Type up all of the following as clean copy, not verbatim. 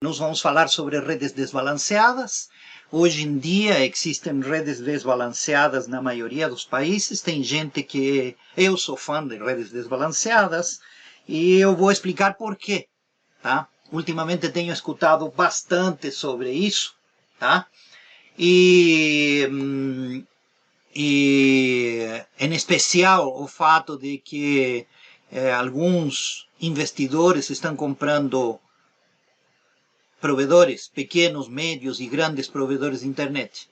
Nós vamos falar sobre redes desbalanceadas. Hoje em dia existem redes desbalanceadas na maioria dos países. Tem gente que... Eu sou fã de redes desbalanceadas e eu vou explicar por quê, tá? Ultimamente tenho escutado bastante sobre isso, tá? E em especial o fato de que alguns investidores estão comprando provedores, pequenos, médios e grandes provedores de internet,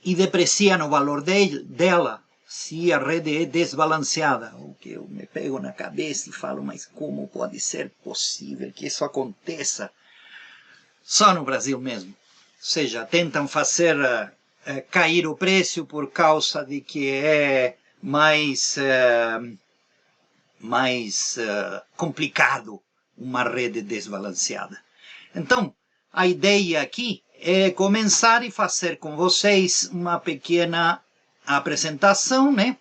e depreciam o valor dela se a rede é desbalanceada. O que eu me pego na cabeça e falo, mas como pode ser possível que isso aconteça? Só no Brasil mesmo. Ou seja, tentam fazer cair o preço por causa de que é mais complicado uma rede desbalanceada. Então, a ideia aqui é começar e fazer com vocês uma pequena apresentação, né,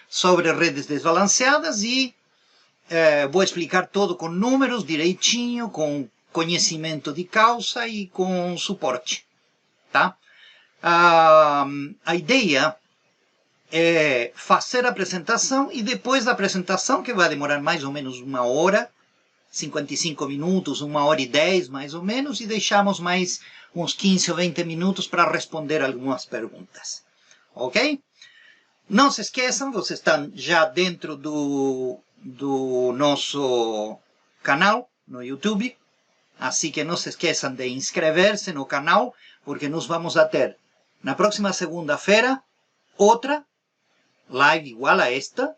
sobre redes desbalanceadas e vou explicar tudo com números direitinho, com conhecimento de causa e com suporte, tá? A ideia é fazer a apresentação e depois da apresentação, que vai demorar mais ou menos 1 hora, 55 minutos, 1h10 mais ou menos, e deixamos mais uns 15 ou 20 minutos para responder algumas perguntas. Ok? Não se esqueçam, vocês estão já dentro do nosso canal no YouTube, assim que não se esqueçam de inscrever-se no canal, porque nós vamos a ter na próxima segunda-feira outra live igual a esta,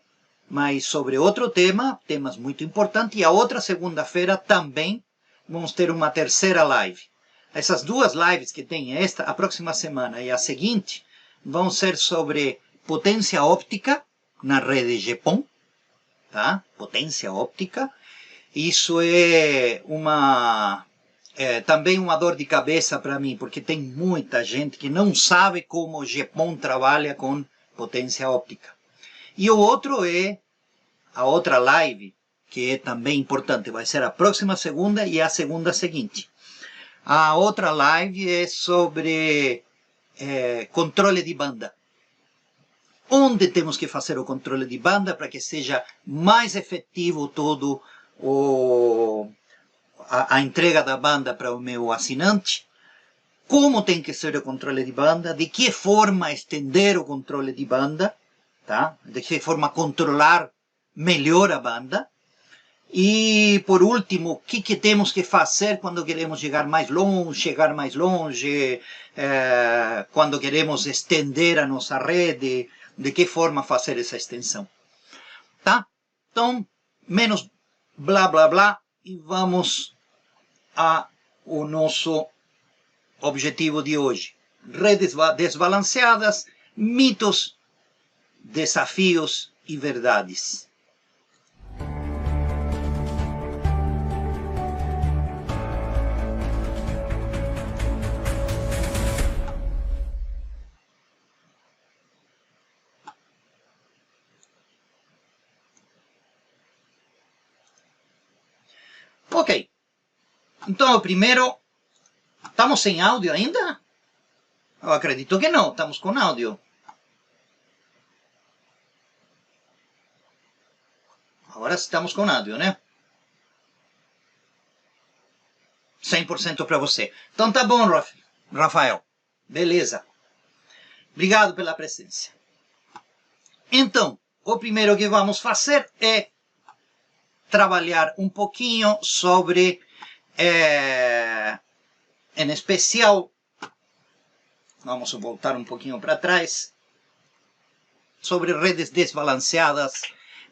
mas sobre outro tema, temas muito importantes, e a outra segunda-feira também vamos ter uma terceira live. Essas duas lives que tem, esta, a próxima semana e a seguinte, vão ser sobre potência óptica na rede GPON, tá? Potência óptica. Isso é também uma dor de cabeça para mim, porque tem muita gente que não sabe como o GPON trabalha com potência óptica. E o outro é a outra live, que é também importante, vai ser a próxima segunda e a segunda seguinte. A outra live é sobre controle de banda. Onde temos que fazer o controle de banda para que seja mais efetivo todo a entrega da banda para o meu assinante. Como tem que ser o controle de banda, de que forma estender o controle de banda, tá? De que forma controlar melhor a banda. E, por último, o que temos que fazer quando queremos chegar mais longe, quando queremos estender a nossa rede, de que forma fazer essa extensão. Tá? Então, menos blá, blá, blá, e vamos ao nosso objetivo de hoje. Redes desbalanceadas, mitos, desafios e verdades. Ok. Então, primeiro, estamos sem áudio ainda? Eu acredito que não, estamos com áudio. Agora estamos com áudio, né? 100% para você. Então tá bom, Rafael. Beleza. Obrigado pela presença. Então, o primeiro que vamos fazer é trabalhar um pouquinho sobre, em especial, vamos voltar um pouquinho para trás, sobre redes desbalanceadas,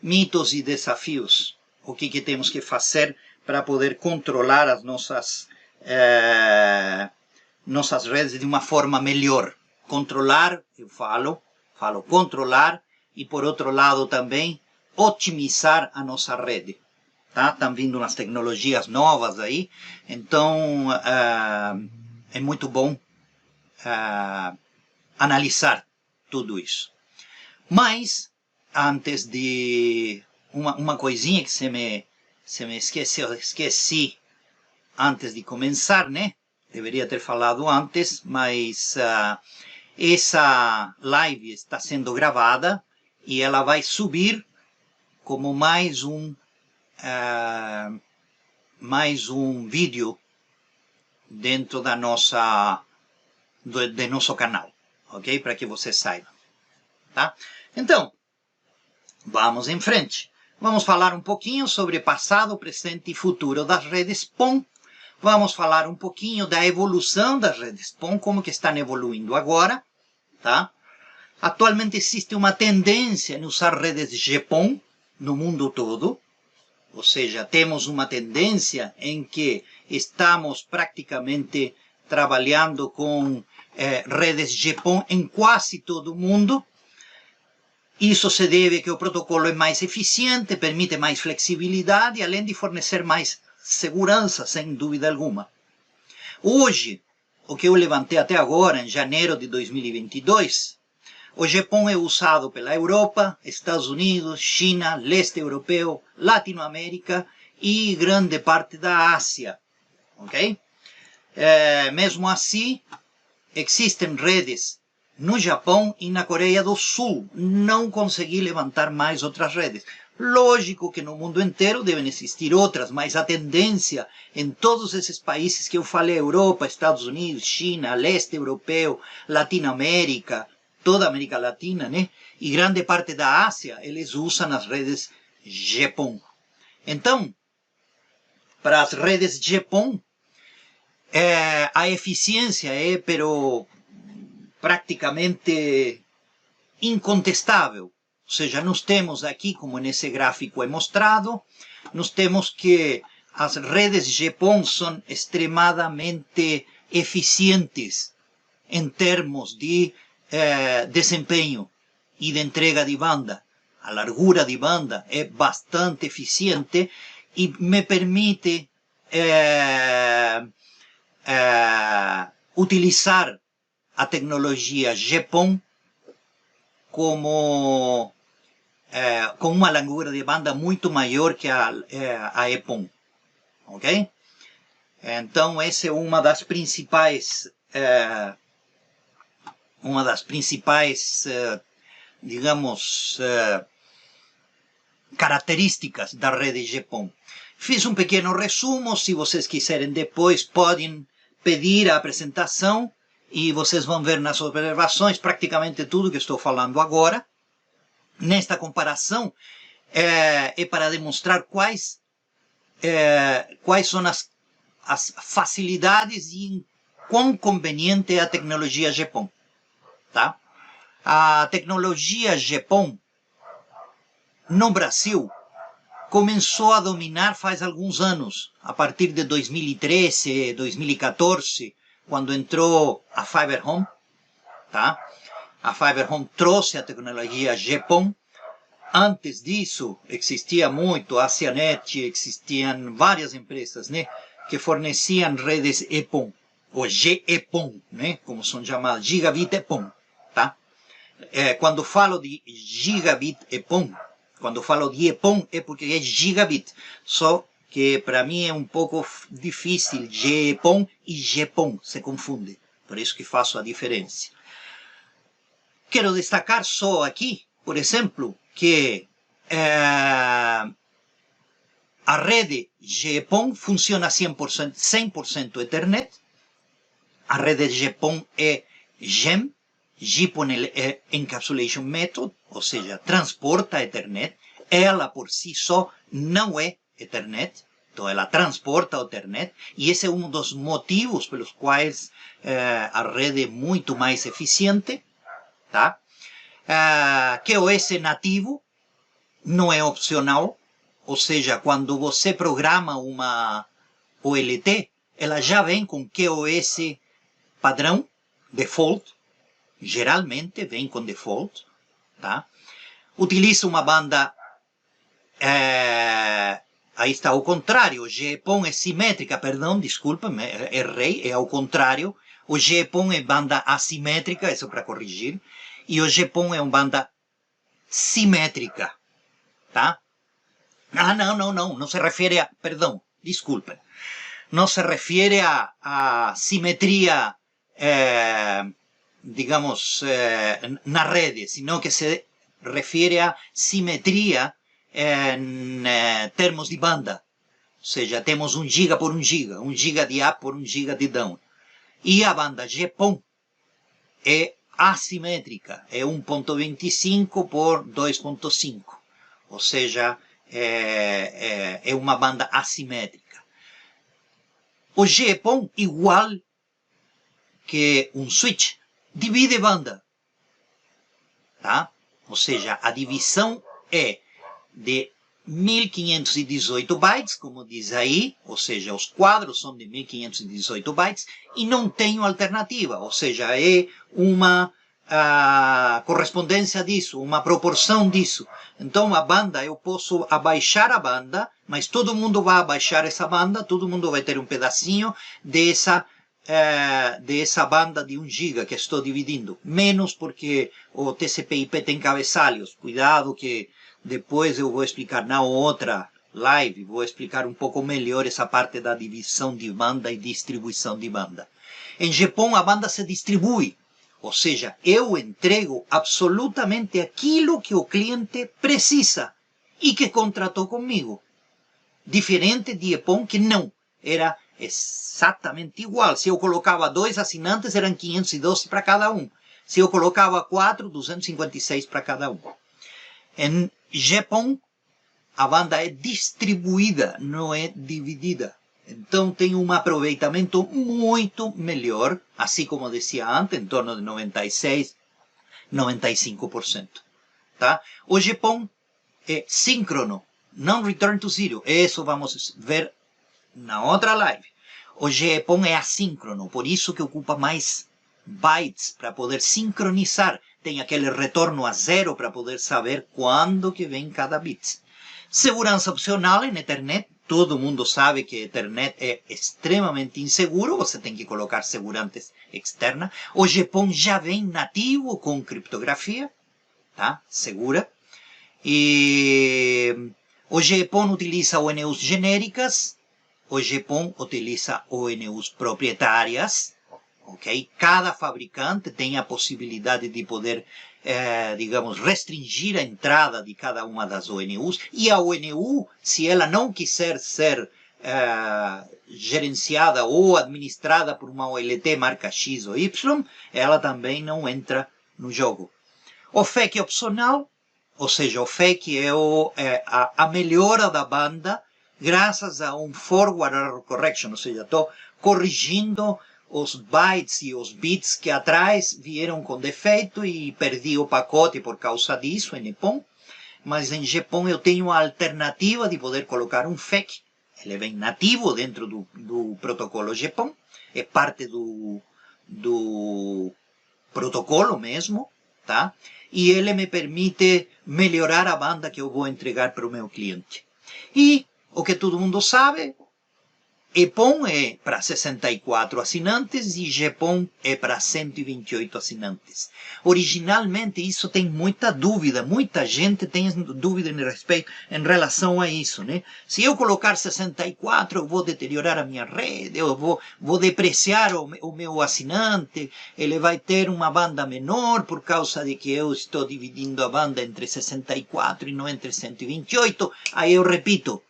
mitos e desafios. O que temos que fazer para poder controlar as nossas redes de uma forma melhor. Controlar, eu falo controlar, e por outro lado também otimizar a nossa rede. Tá? Estão vindo umas tecnologias novas aí, então é muito bom analisar tudo isso. Mas, antes de uma coisinha que se me esqueceu, esqueci antes de começar, né? Deveria ter falado antes, mas essa live está sendo gravada e ela vai subir como mais um vídeo dentro da de nosso canal, ok? Para que você saiba, tá? Então, vamos em frente. Vamos falar um pouquinho sobre passado, presente e futuro das redes PON. Vamos falar um pouquinho da evolução das redes PON, como que estão evoluindo agora, tá? Atualmente existe uma tendência em usar redes GPON no mundo todo, ou seja, temos uma tendência em que estamos praticamente trabalhando com redes GPON em quase todo o mundo. Isso se deve a que o protocolo é mais eficiente, permite mais flexibilidade, além de fornecer mais segurança, sem dúvida alguma. Hoje, o que eu levantei até agora, em janeiro de 2022, o GPON é usado pela Europa, Estados Unidos, China, leste europeu, Latinoamérica e grande parte da Ásia. Ok? Mesmo assim, existem redes no Japão e na Coreia do Sul. Não consegui levantar mais outras redes. Lógico que no mundo inteiro devem existir outras, mas a tendência em todos esses países que eu falei, Europa, Estados Unidos, China, leste europeu, Latinoamérica, toda a América Latina, né? E grande parte da Ásia, eles usam as redes GPON. Então, para as redes GPON, a eficiência é, pero praticamente incontestável. Ou seja, nós temos aqui, como nesse gráfico é mostrado, nós temos que as redes GPON são extremadamente eficientes em termos de desempenho e de entrega de banda. A largura de banda é bastante eficiente e me permite utilizar a tecnologia GPON com uma largura de banda muito maior que a EPON, ok? Então, essa é uma das principais, digamos, características da rede GPON. Fiz um pequeno resumo, se vocês quiserem depois podem pedir a apresentação e vocês vão ver nas observações praticamente tudo que estou falando agora. Nesta comparação, é para demonstrar quais são as facilidades e quão conveniente é a tecnologia GPON. Tá? A tecnologia GPON no Brasil começou a dominar faz alguns anos, a partir de 2013, 2014, quando entrou a Fiber Home, tá? A Fiber Home trouxe a tecnologia GPON. Antes disso, existia muito a Asianet, existiam várias empresas, né, que forneciam redes EPON, ou GEPON, né, como são chamadas, Gigabit EPON, tá? Quando falo de Gigabit EPON, quando falo de EPON é porque é Gigabit, só que para mim é um pouco difícil, GEPON e GPON, se confunde, por isso que faço a diferença. Quero destacar só aqui, por exemplo, que a rede GPON funciona 100% Ethernet. A rede GPON é GEM, GPON Encapsulation Method, ou seja, transporta Ethernet. Ela por si só não é Ethernet, então ela transporta o Ethernet, e esse é um dos motivos pelos quais a rede é muito mais eficiente. Tá? QoS nativo não é opcional, ou seja, quando você programa uma OLT, ela já vem com QoS padrão, default, geralmente vem com default, tá? Utiliza uma banda, aí está ao contrário, o GPON é simétrica, perdão, desculpa, errei, é ao contrário, o GPON é banda assimétrica, isso para corrigir, e o GPON é uma banda simétrica, tá? Não se refere a... Perdão, desculpa. não se refere a simetria, digamos, na rede, sino que se refere a simetria em termos de banda. Ou seja, temos 1 giga por 1 giga, 1 giga de up por 1 giga de down. E a banda GPON é assimétrica, é 1.25 por 2.5, ou seja, é uma banda assimétrica. O GPON, igual que um switch, divide banda, tá? Ou seja, a divisão é de 1518 bytes, como diz aí, ou seja, os quadros são de 1518 bytes, e não tenho alternativa, ou seja, é uma correspondência disso, uma proporção disso. Então, a banda, eu posso abaixar a banda, mas todo mundo vai abaixar essa banda, todo mundo vai ter um pedacinho dessa banda de 1 giga que estou dividindo, menos porque o TCP/IP tem cabeçalhos. Cuidado que depois eu vou explicar na outra live, vou explicar um pouco melhor essa parte da divisão de banda e distribuição de banda. Em GPON a banda se distribui, ou seja, eu entrego absolutamente aquilo que o cliente precisa e que contratou comigo. Diferente de EPON, que não, era exatamente igual. Se eu colocava 2 assinantes, eram 512 para cada um. Se eu colocava 4, 256 para cada um. Em GPON, a banda é distribuída, não é dividida. Então tem um aproveitamento muito melhor, assim como dizia antes, em torno de 96, 95%. Tá? O GPON é síncrono, não return to zero. Isso vamos ver na outra live. O GPON é assíncrono, por isso que ocupa mais bytes para poder sincronizar. Tem aquele retorno a zero para poder saber quando que vem cada bit. Segurança opcional em Ethernet. Todo mundo sabe que Ethernet é extremamente inseguro. Você tem que colocar segurança externa. O GPON já vem nativo com criptografia, tá? Segura. E o GPON utiliza ONUs genéricas. O GPON utiliza ONUs proprietárias. Okay? Cada fabricante tem a possibilidade de poder, digamos, restringir a entrada de cada uma das ONUs. E a ONU, se ela não quiser ser gerenciada ou administrada por uma OLT marca X ou Y, ela também não entra no jogo. O FEC opcional, ou seja, o FEC é a melhora da banda graças a um forward error correction, ou seja, estou corrigindo os bytes e os bits que atrás vieram com defeito e perdi o pacote por causa disso em EPON. Mas em GPON eu tenho a alternativa de poder colocar um FEC. Ele vem nativo dentro do protocolo GPON. É parte do protocolo mesmo, tá? E ele me permite melhorar a banda que eu vou entregar para o meu cliente. E o que todo mundo sabe, EPON é para 64 assinantes e GPON é para 128 assinantes. Originalmente isso tem muita dúvida, muita gente tem dúvida em relação a isso, né? Se eu colocar 64 eu vou deteriorar a minha rede, eu vou depreciar o meu assinante, ele vai ter uma banda menor por causa de que eu estou dividindo a banda entre 64 e não entre 128. Aí eu repito,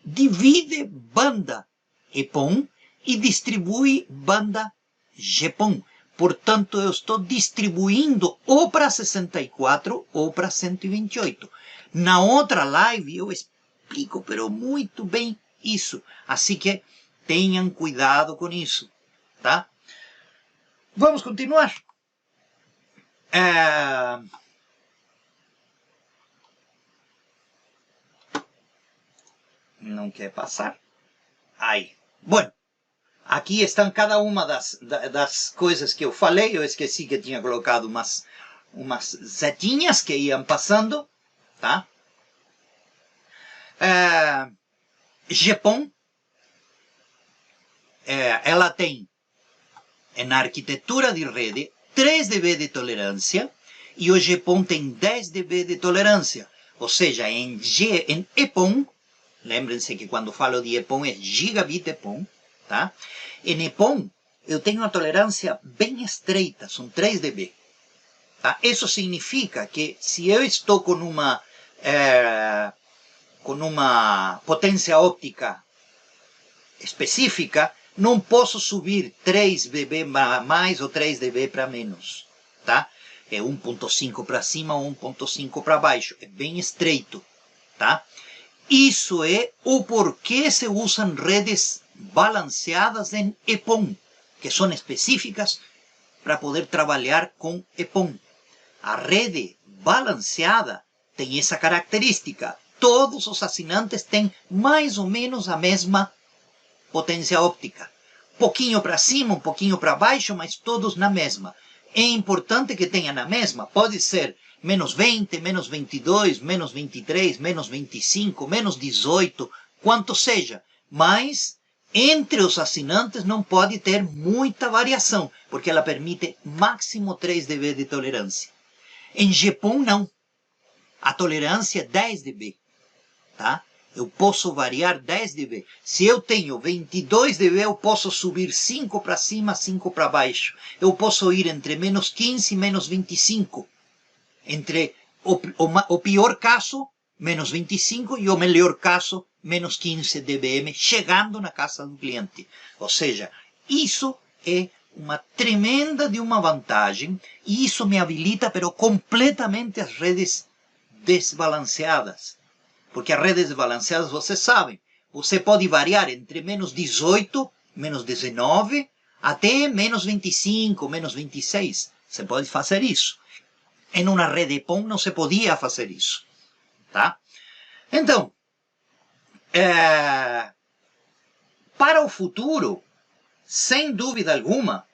divide banda EPON e distribui banda GPON. Portanto, eu estou distribuindo ou para 64 ou para 128. Na outra live eu explico, pero muito bem isso. Assim que tenham cuidado com isso, tá? Vamos continuar. Não quer passar? Aí. Bueno, aqui estão cada uma das coisas que eu falei. Eu esqueci que tinha colocado umas setinhas que iam passando, tá? GPON, ela tem, na arquitetura de rede, 3 dB de tolerância e o GPON tem 10 dB de tolerância. Ou seja, em EPON, lembrem-se que quando falo de EPON é gigabit EPON, tá? Em EPON, eu tenho uma tolerância bem estreita, são 3 dB. Tá? Isso significa que se eu estou com uma potência óptica específica, não posso subir 3 dB mais ou 3 dB para menos. Tá? É 1.5 para cima ou 1.5 para baixo. É bem estreito. Tá? Isso é o porquê se usam redes balanceadas em EPON, que são específicas para poder trabalhar com EPON. A rede balanceada tem essa característica. Todos os assinantes têm mais ou menos a mesma potência óptica. Pouquinho para cima, um pouquinho para baixo, mas todos na mesma. É importante que tenha na mesma. Pode ser menos 20, menos 22, menos 23, menos 25, menos 18, quanto seja. Mas entre os assinantes não pode ter muita variação, porque ela permite máximo 3 dB de tolerância. Em GPON, não. A tolerância é 10 dB. Tá? Eu posso variar 10 dB. Se eu tenho 22 dB, eu posso subir 5 para cima, 5 para baixo. Eu posso ir entre menos 15 e menos 25. Entre o pior caso, menos 25, e o melhor caso, menos 15 dBm, chegando na casa do cliente. Ou seja, isso é uma tremenda de uma vantagem, e isso me habilita, pero completamente as redes desbalanceadas. Porque as redes desbalanceadas, vocês sabem, você pode variar entre menos 18, menos 19, até menos 25, menos 26. Você pode fazer isso. Em uma rede EPON não se podia fazer isso. Tá? Então, para o futuro, sem dúvida alguma,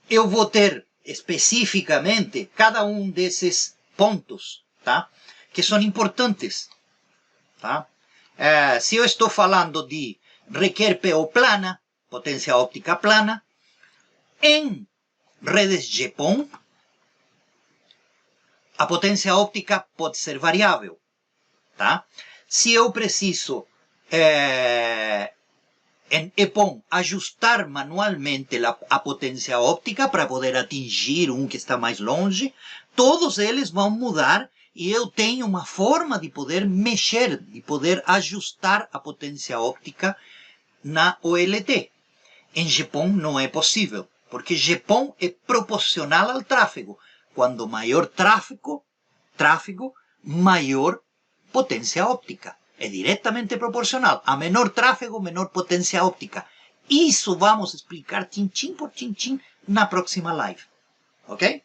eu vou ter especificamente cada um desses pontos, tá? Que são importantes. Tá? Se eu estou falando de requer PO plana, potência óptica plana, em redes GPON, a potência óptica pode ser variável. Tá? Se eu preciso, em EPON, ajustar manualmente a potência óptica para poder atingir um que está mais longe, todos eles vão mudar e eu tenho uma forma de poder mexer, de poder ajustar a potência óptica na OLT. Em GPON não é possível, porque GPON é proporcional ao tráfego. Quando maior tráfego, maior potência óptica. É diretamente proporcional. A menor tráfego, menor potência óptica. Isso vamos explicar tintim por tintim na próxima live. Ok?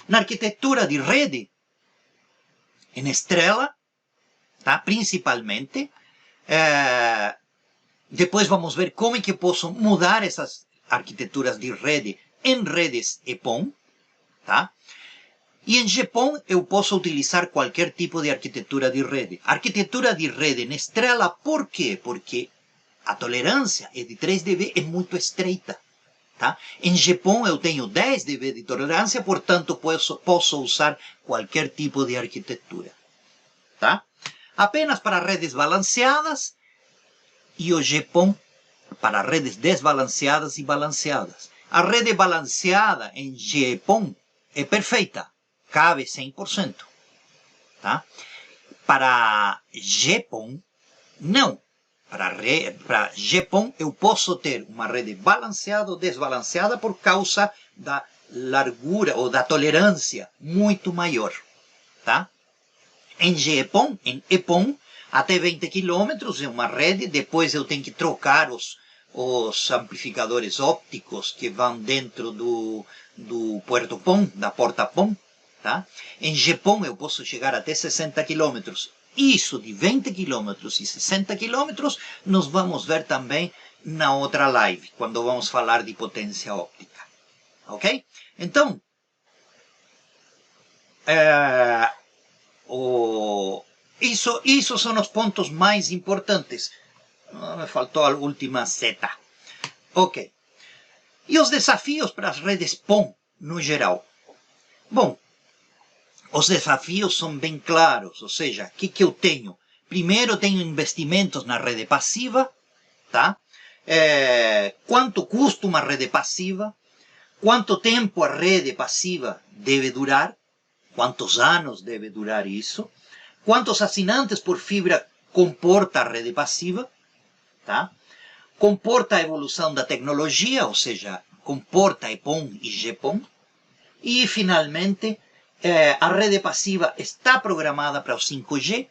Na arquitetura de rede, em estrela, tá? Principalmente, depois vamos ver como é que posso mudar essas arquiteturas de rede em redes EPON, tá? E em GPON eu posso utilizar qualquer tipo de arquitetura de rede. Arquitetura de rede em estrela, por quê? Porque a tolerância é de 3 dB, é muito estreita. Tá? Em GPON eu tenho 10 dB de tolerância, portanto posso usar qualquer tipo de arquitetura. Tá? Apenas para redes balanceadas e o GPON para redes desbalanceadas e balanceadas. A rede balanceada em GPON é perfeita. Cabe 100%. Tá? Para GPON, não. Para GPON, eu posso ter uma rede balanceada ou desbalanceada por causa da largura ou da tolerância muito maior. Tá? Em GPON, em EPON, até 20 km é uma rede, depois eu tenho que trocar os amplificadores ópticos que vão dentro do puerto PON, da porta PON. Tá? Em GPON eu posso chegar até 60 km. Isso de 20 km e 60 km nós vamos ver também na outra live, quando vamos falar de potência óptica. Ok? Então, isso são os pontos mais importantes. Me faltou a última seta. Ok. E os desafios para as redes PON no geral? Bom, os desafios são bem claros, ou seja, o que eu tenho? Primeiro, tenho investimentos na rede passiva, tá? Quanto custa uma rede passiva? Quanto tempo a rede passiva deve durar? Quantos anos deve durar isso? Quantos assinantes por fibra comporta a rede passiva? Tá? Comporta a evolução da tecnologia, ou seja, comporta EPON e GPON. E, finalmente, a rede passiva está programada para o 5G,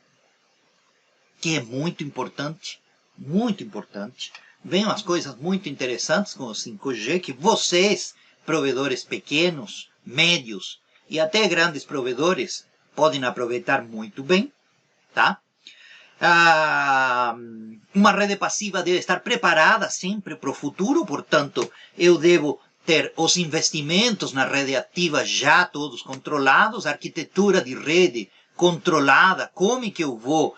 que é muito importante, muito importante. Vêm as coisas muito interessantes com o 5G, que vocês, provedores pequenos, médios e até grandes provedores, podem aproveitar muito bem, tá? Uma rede passiva deve estar preparada sempre para o futuro, portanto, eu devo ter os investimentos na rede ativa já todos controlados, a arquitetura de rede controlada, como que eu vou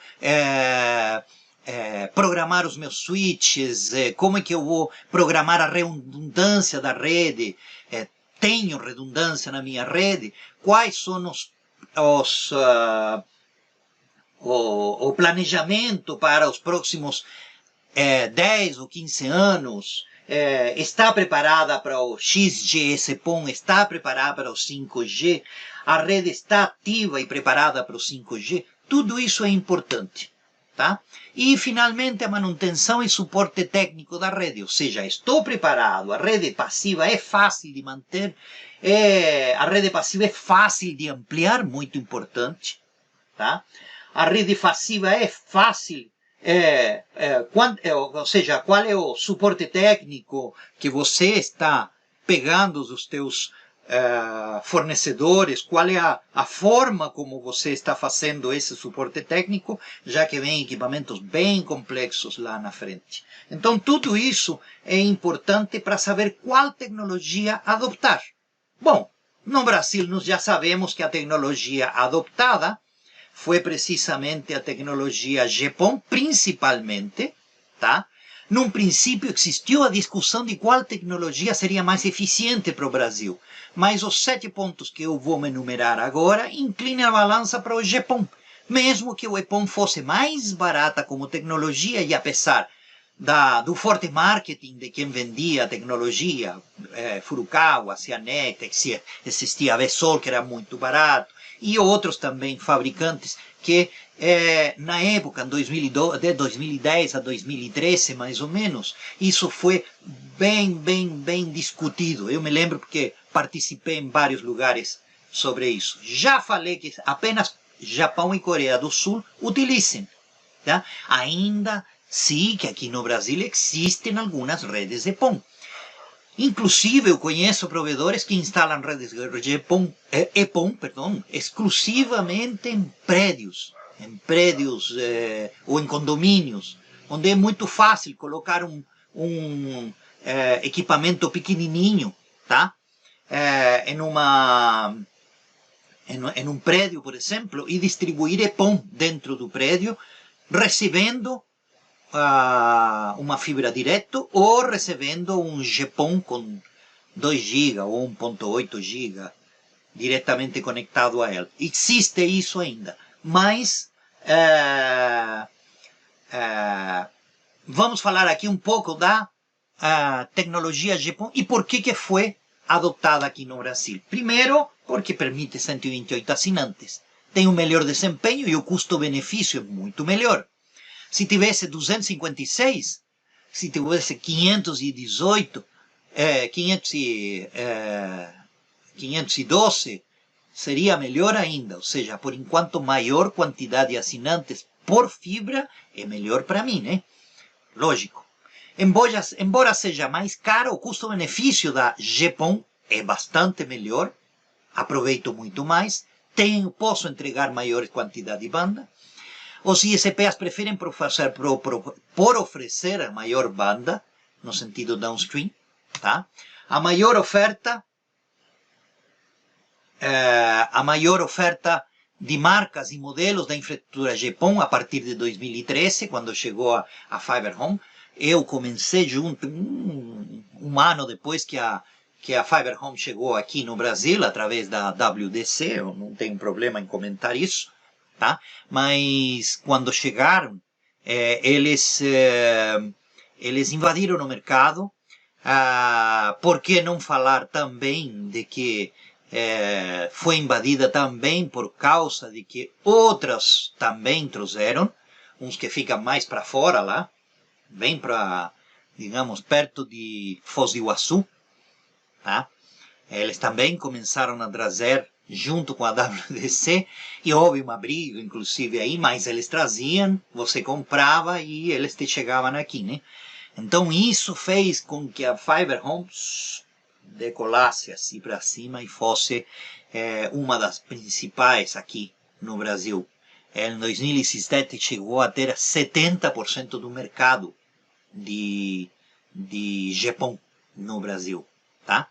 programar os meus switches, como que eu vou programar a redundância da rede, tenho redundância na minha rede, quais são o planejamento para os próximos 10 ou 15 anos, está preparada para o XGS-PON, está preparada para o 5G, a rede está ativa e preparada para o 5G, tudo isso é importante. Tá? E, finalmente, a manutenção e suporte técnico da rede, ou seja, estou preparado, a rede passiva é fácil de manter, a rede passiva é fácil de ampliar, muito importante, tá? A rede passiva é fácil, ou seja, qual é o suporte técnico que você está pegando dos teus fornecedores, qual é a forma como você está fazendo esse suporte técnico, já que vem equipamentos bem complexos lá na frente. Então, tudo isso é importante para saber qual tecnologia adoptar. Bom, no Brasil nós já sabemos que a tecnologia adoptada foi precisamente a tecnologia GPON, principalmente, tá? Num princípio existiu a discussão de qual tecnologia seria mais eficiente para o Brasil, mas os 7 pontos que eu vou enumerar agora inclinam a balança para o GPON, mesmo que o EPON fosse mais barata como tecnologia e apesar do forte marketing de quem vendia a tecnologia, Furukawa, Cianet, existia a Vessol, que era muito barato, e outros também fabricantes que na época, de 2010 a 2013, mais ou menos, isso foi bem discutido. Eu me lembro porque participei em vários lugares sobre isso. Já falei que apenas Japão e Coreia do Sul utilizem. Tá? Ainda sim que aqui no Brasil existem algumas redes EPON. Inclusive, eu conheço provedores que instalam redes EPON, exclusivamente em prédios ou em condomínios, onde é muito fácil colocar um equipamento pequenininho, tá? Em um prédio, por exemplo, e distribuir EPON dentro do prédio, recebendo uma fibra direto ou recebendo um GPON com 2 GB ou 1.8 GB diretamente conectado a ela. Existe isso ainda, mas vamos falar aqui um pouco da tecnologia GPON e por que foi adotada aqui no Brasil. Primeiro, porque permite 128 assinantes, tem um melhor desempenho e o custo-benefício é muito melhor. Se tivesse 256, se tivesse 518, 512, seria melhor ainda. Ou seja, por enquanto, maior quantidade de assinantes por fibra é melhor para mim, né? Lógico. Embora seja mais caro, o custo-benefício da GPON é bastante melhor. Aproveito muito mais. Posso entregar maior quantidade de banda. Os ISPs preferem por oferecer a maior banda, no sentido downstream, tá? A maior oferta de marcas e modelos da infraestrutura GPON a partir de 2013, quando chegou a Fiber Home. Eu comecei junto, um ano depois que a Fiber Home chegou aqui no Brasil, através da WDC, eu não tenho problema em comentar isso, tá? Mas quando chegaram, eles invadiram o mercado. Por que não falar também de que foi invadida também por causa de que outras também trouxeram, uns que ficam mais para fora lá, bem para, digamos, perto de Foz do Iguaçu, tá? Eles também começaram a trazer junto com a WDC, e houve uma briga, inclusive, aí, mas eles traziam, você comprava e eles te chegavam aqui, né? Então, isso fez com que a Fiber Home decolasse assim para cima e fosse uma das principais aqui no Brasil. Em 2017 chegou a ter 70% do mercado de Japão no Brasil, tá?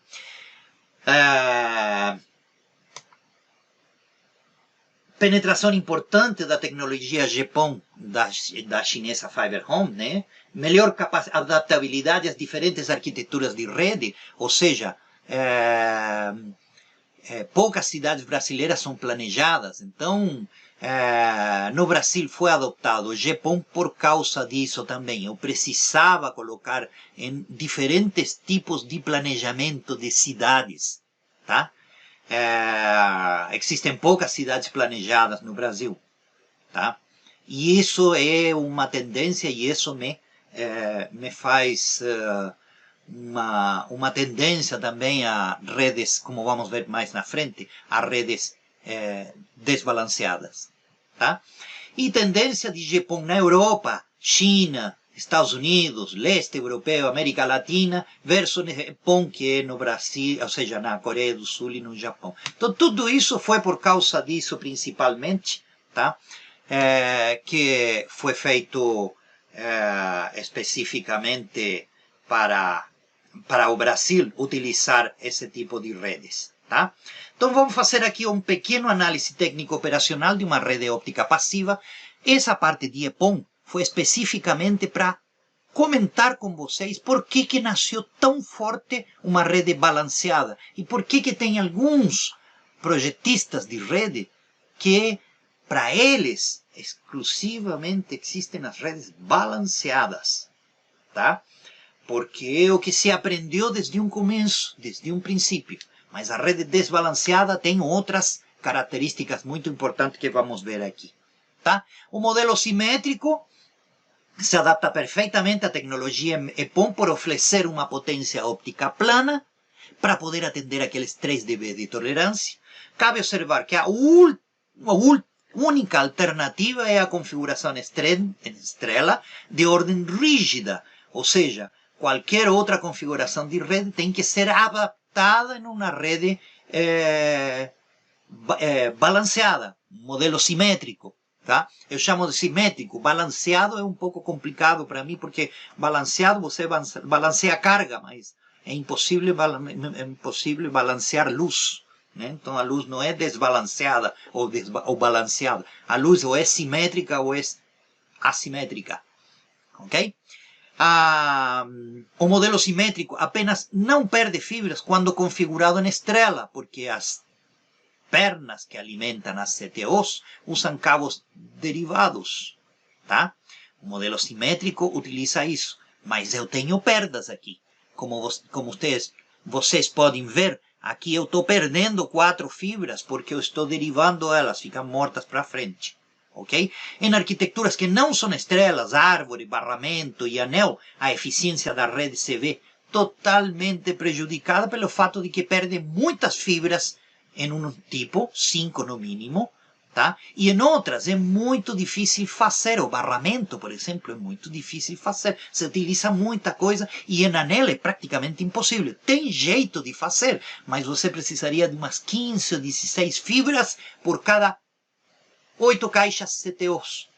Penetração importante da tecnologia Japão da chinesa Fiber Home, né? Melhor adaptabilidade às diferentes arquiteturas de rede, ou seja, poucas cidades brasileiras são planejadas, então no Brasil foi adotado o Japão por causa disso também. Eu precisava colocar em diferentes tipos de planejamento de cidades, tá? Existem poucas cidades planejadas no Brasil, tá? E isso é uma tendência e isso me faz uma tendência também a redes, como vamos ver mais na frente, a redes desbalanceadas, tá? E tendência de Japão na Europa, China, Estados Unidos, leste europeu, América Latina, versus Japão, que é no Brasil, ou seja, na Coreia do Sul e no Japão. Então, tudo isso foi por causa disso, principalmente, tá? Que foi feito especificamente para o Brasil utilizar esse tipo de redes, tá? Então vamos fazer aqui um pequeno análise técnico operacional de uma rede óptica passiva. Essa parte de EPON foi especificamente para comentar com vocês por que nasceu tão forte uma rede balanceada e por que tem alguns projetistas de rede que, para eles, exclusivamente existem as redes balanceadas, tá? Porque é o que se aprendeu desde um começo, desde um princípio. Mas a rede desbalanceada tem outras características muito importantes que vamos ver aqui, tá? O modelo simétrico se adapta perfeitamente à tecnologia EPON por oferecer uma potência óptica plana para poder atender aqueles 3 dB de tolerância. Cabe observar que a única alternativa é a configuração estrela de ordem rígida, ou seja, qualquer outra configuração de rede tem que ser adaptada em uma rede balanceada, modelo simétrico. Tá? Eu chamo de simétrico. Balanceado é um pouco complicado para mim, porque balanceado você balanceia a carga, mas é impossível balancear luz. Né? Então a luz não é desbalanceada ou balanceada. A luz ou é simétrica ou é assimétrica. Ok? O modelo simétrico apenas não perde fibras quando configurado em estrela, porque as pernas que alimentam as CTOs usam cabos derivados, tá? O modelo simétrico utiliza isso, mas eu tenho perdas aqui. Como vocês podem ver, aqui eu estou perdendo 4 fibras porque eu estou derivando elas, ficam mortas para frente. Ok? Em arquiteturas que não são estrelas, árvore, barramento e anel, a eficiência da rede se vê totalmente prejudicada pelo fato de que perde muitas fibras em um tipo, 5 no mínimo, tá? E em outras é muito difícil fazer. O barramento, por exemplo, é muito difícil fazer. Se utiliza muita coisa e em anel é praticamente impossível. Tem jeito de fazer, mas você precisaria de umas 15 ou 16 fibras por cada 8 caixas CTOs,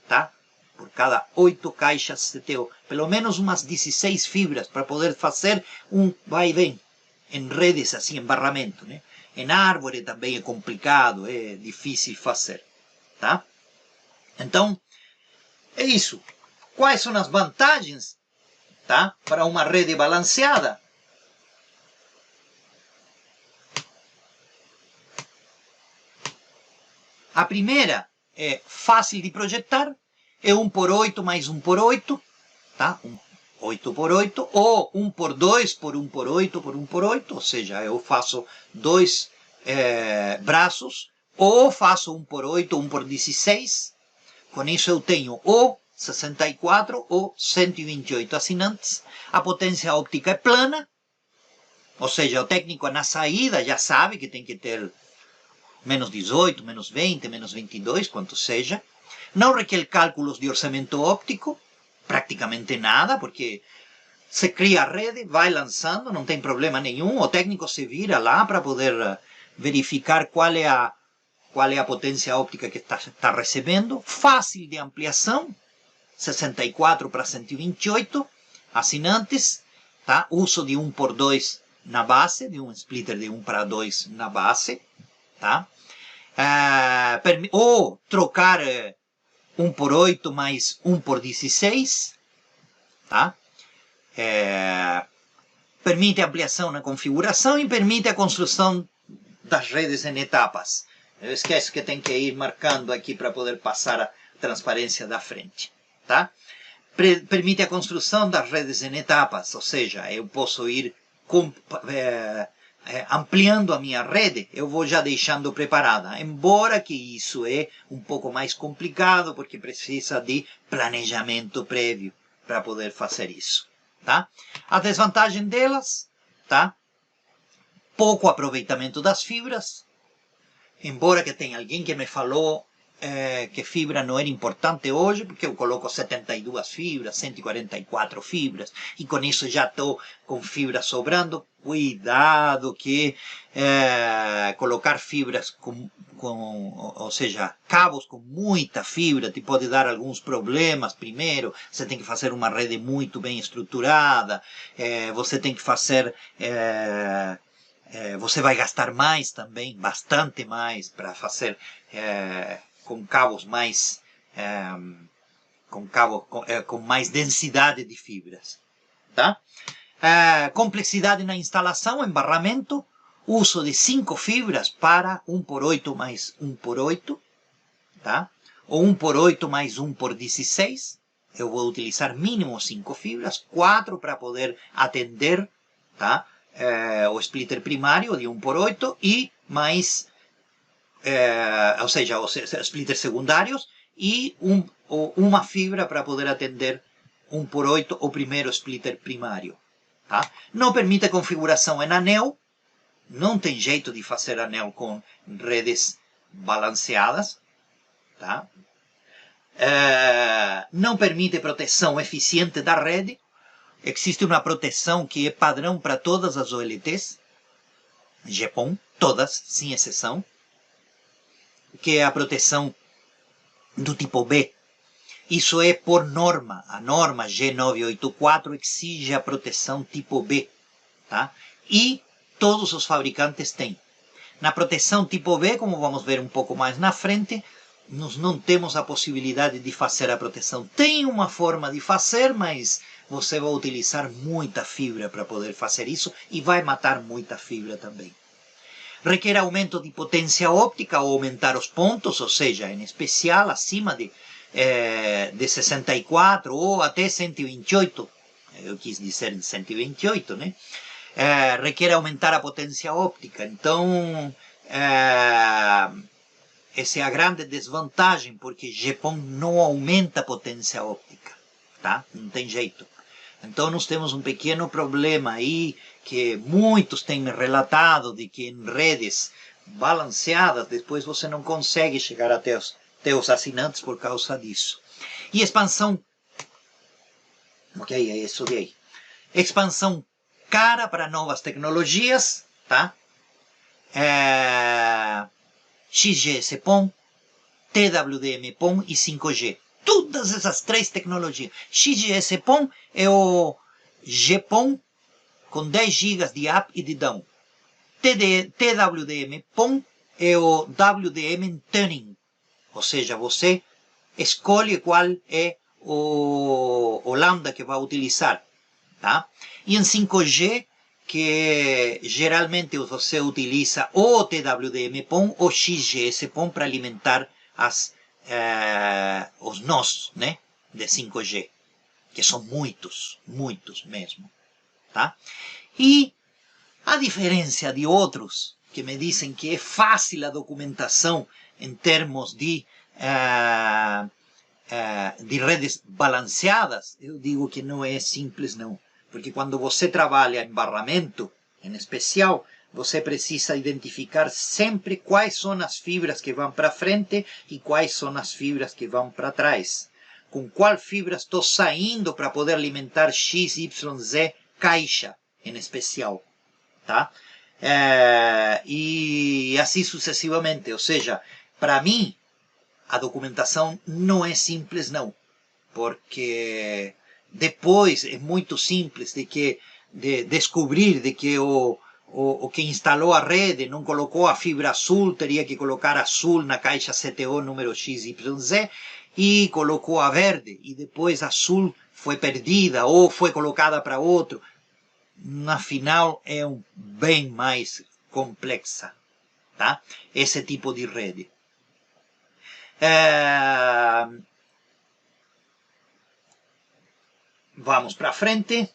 tá? Por cada 8 caixas CTO. Pelo menos umas 16 fibras para poder fazer um vai e vem em redes assim, em barramento, né? Em árvore também é complicado, é difícil fazer, tá? Então, é isso. Quais são as vantagens, tá? Para uma rede balanceada? A primeira é fácil de projetar, é 1 por 8 mais 1 por 8, tá? 8 por 8, ou 1 por 2 por 1 por 8 por 1 por 8, ou seja, eu faço dois braços, ou faço 1 por 8, 1 por 16. Com isso eu tenho ou 64 ou 128 assinantes. A potência óptica é plana, ou seja, o técnico na saída já sabe que tem que ter menos 18, menos 20, menos 22, quanto seja. Não requer cálculos de orçamento óptico, praticamente nada, porque se cria a rede, vai lançando, não tem problema nenhum. O técnico se vira lá para poder verificar qual é a potência óptica que está recebendo. Fácil de ampliação, 64 para 128 assinantes, tá? Uso de 1 por 2 na base, de um splitter de 1 para 2 na base, tá? Ou trocar 1 por 8 mais 1 por 16, tá? Permite ampliação na configuração e permite a construção das redes em etapas. Eu esqueço que tem que ir marcando aqui para poder passar a transparência da frente, tá? Permite a construção das redes em etapas, ou seja, eu posso ir ampliando a minha rede, eu vou já deixando preparada, embora que isso é um pouco mais complicado, porque precisa de planejamento prévio para poder fazer isso, tá? A desvantagem delas, tá? Pouco aproveitamento das fibras, embora que tenha alguém que me falou que fibra não era importante hoje, porque eu coloco 72 fibras, 144 fibras, e com isso já estou com fibra sobrando. Cuidado que colocar fibras ou seja, cabos com muita fibra te pode dar alguns problemas. Primeiro, você tem que fazer uma rede muito bem estruturada, você tem que fazer... você vai gastar mais também, bastante mais, para fazer com cabos mais com mais densidade de fibras, tá? Complexidade na instalação, embarramento, uso de 5 fibras para 1 por 8 mais 1 por 8, tá? Ou 1 por 8 mais 1 por 16. Eu vou utilizar mínimo 5 fibras, 4 para poder atender, tá? O splitter primário de 1 por 8 e mais, ou seja, os splitters secundários e uma fibra para poder atender 1 por 8 o primeiro splitter primário. Tá? Não permite configuração em anel, não tem jeito de fazer anel com redes balanceadas. Tá? Não permite proteção eficiente da rede. Existe uma proteção que é padrão para todas as OLTs, GPON, todas, sem exceção, que é a proteção do tipo B. Isso é por norma. A norma G984 exige a proteção tipo B. Tá? E todos os fabricantes têm. Na proteção tipo B, como vamos ver um pouco mais na frente, nós não temos a possibilidade de fazer a proteção. Tem uma forma de fazer, mas você vai utilizar muita fibra para poder fazer isso e vai matar muita fibra também. Requer aumento de potência óptica ou aumentar os pontos, ou seja, em especial acima de 64 ou até 128. Eu quis dizer 128, né? Requer aumentar a potência óptica. Então, essa é a grande desvantagem, porque GPON não aumenta a potência óptica, tá? Não tem jeito. Então nós temos um pequeno problema aí, que muitos têm me relatado, de que em redes balanceadas, depois você não consegue chegar até os assinantes por causa disso. E expansão, ok, é isso daí. Expansão cara para novas tecnologias, tá? XGS-PON, TWDM-PON e 5G. Todas essas três tecnologias. XGS-PON é o GPON com 10 GB de up e de down. TWDM-PON é o WDM tuning. Ou seja, você escolhe qual é o lambda que vai utilizar. Tá? E em 5G que geralmente você utiliza ou TWDM-PON ou XGS-PON para alimentar os nós, né, de 5G, que são muitos mesmo, tá? E a diferença de outros que me dizem que é fácil a documentação em termos de redes balanceadas, eu digo que não é simples não. Porque quando você trabalha em barramento, em especial, você precisa identificar sempre quais são as fibras que vão para frente e quais são as fibras que vão para trás. Com qual fibra estou saindo para poder alimentar X, Y, Z caixa, em especial. Tá? E assim sucessivamente. Ou seja, para mim, a documentação não é simples não. Porque depois é muito simples de descobrir de que o que instalou a rede não colocou a fibra azul, teria que colocar azul na caixa CTO número XYZ e colocou a verde, e depois a azul foi perdida ou foi colocada para outro. Na final é bem mais complexa, tá? Esse tipo de rede. Vamos para frente.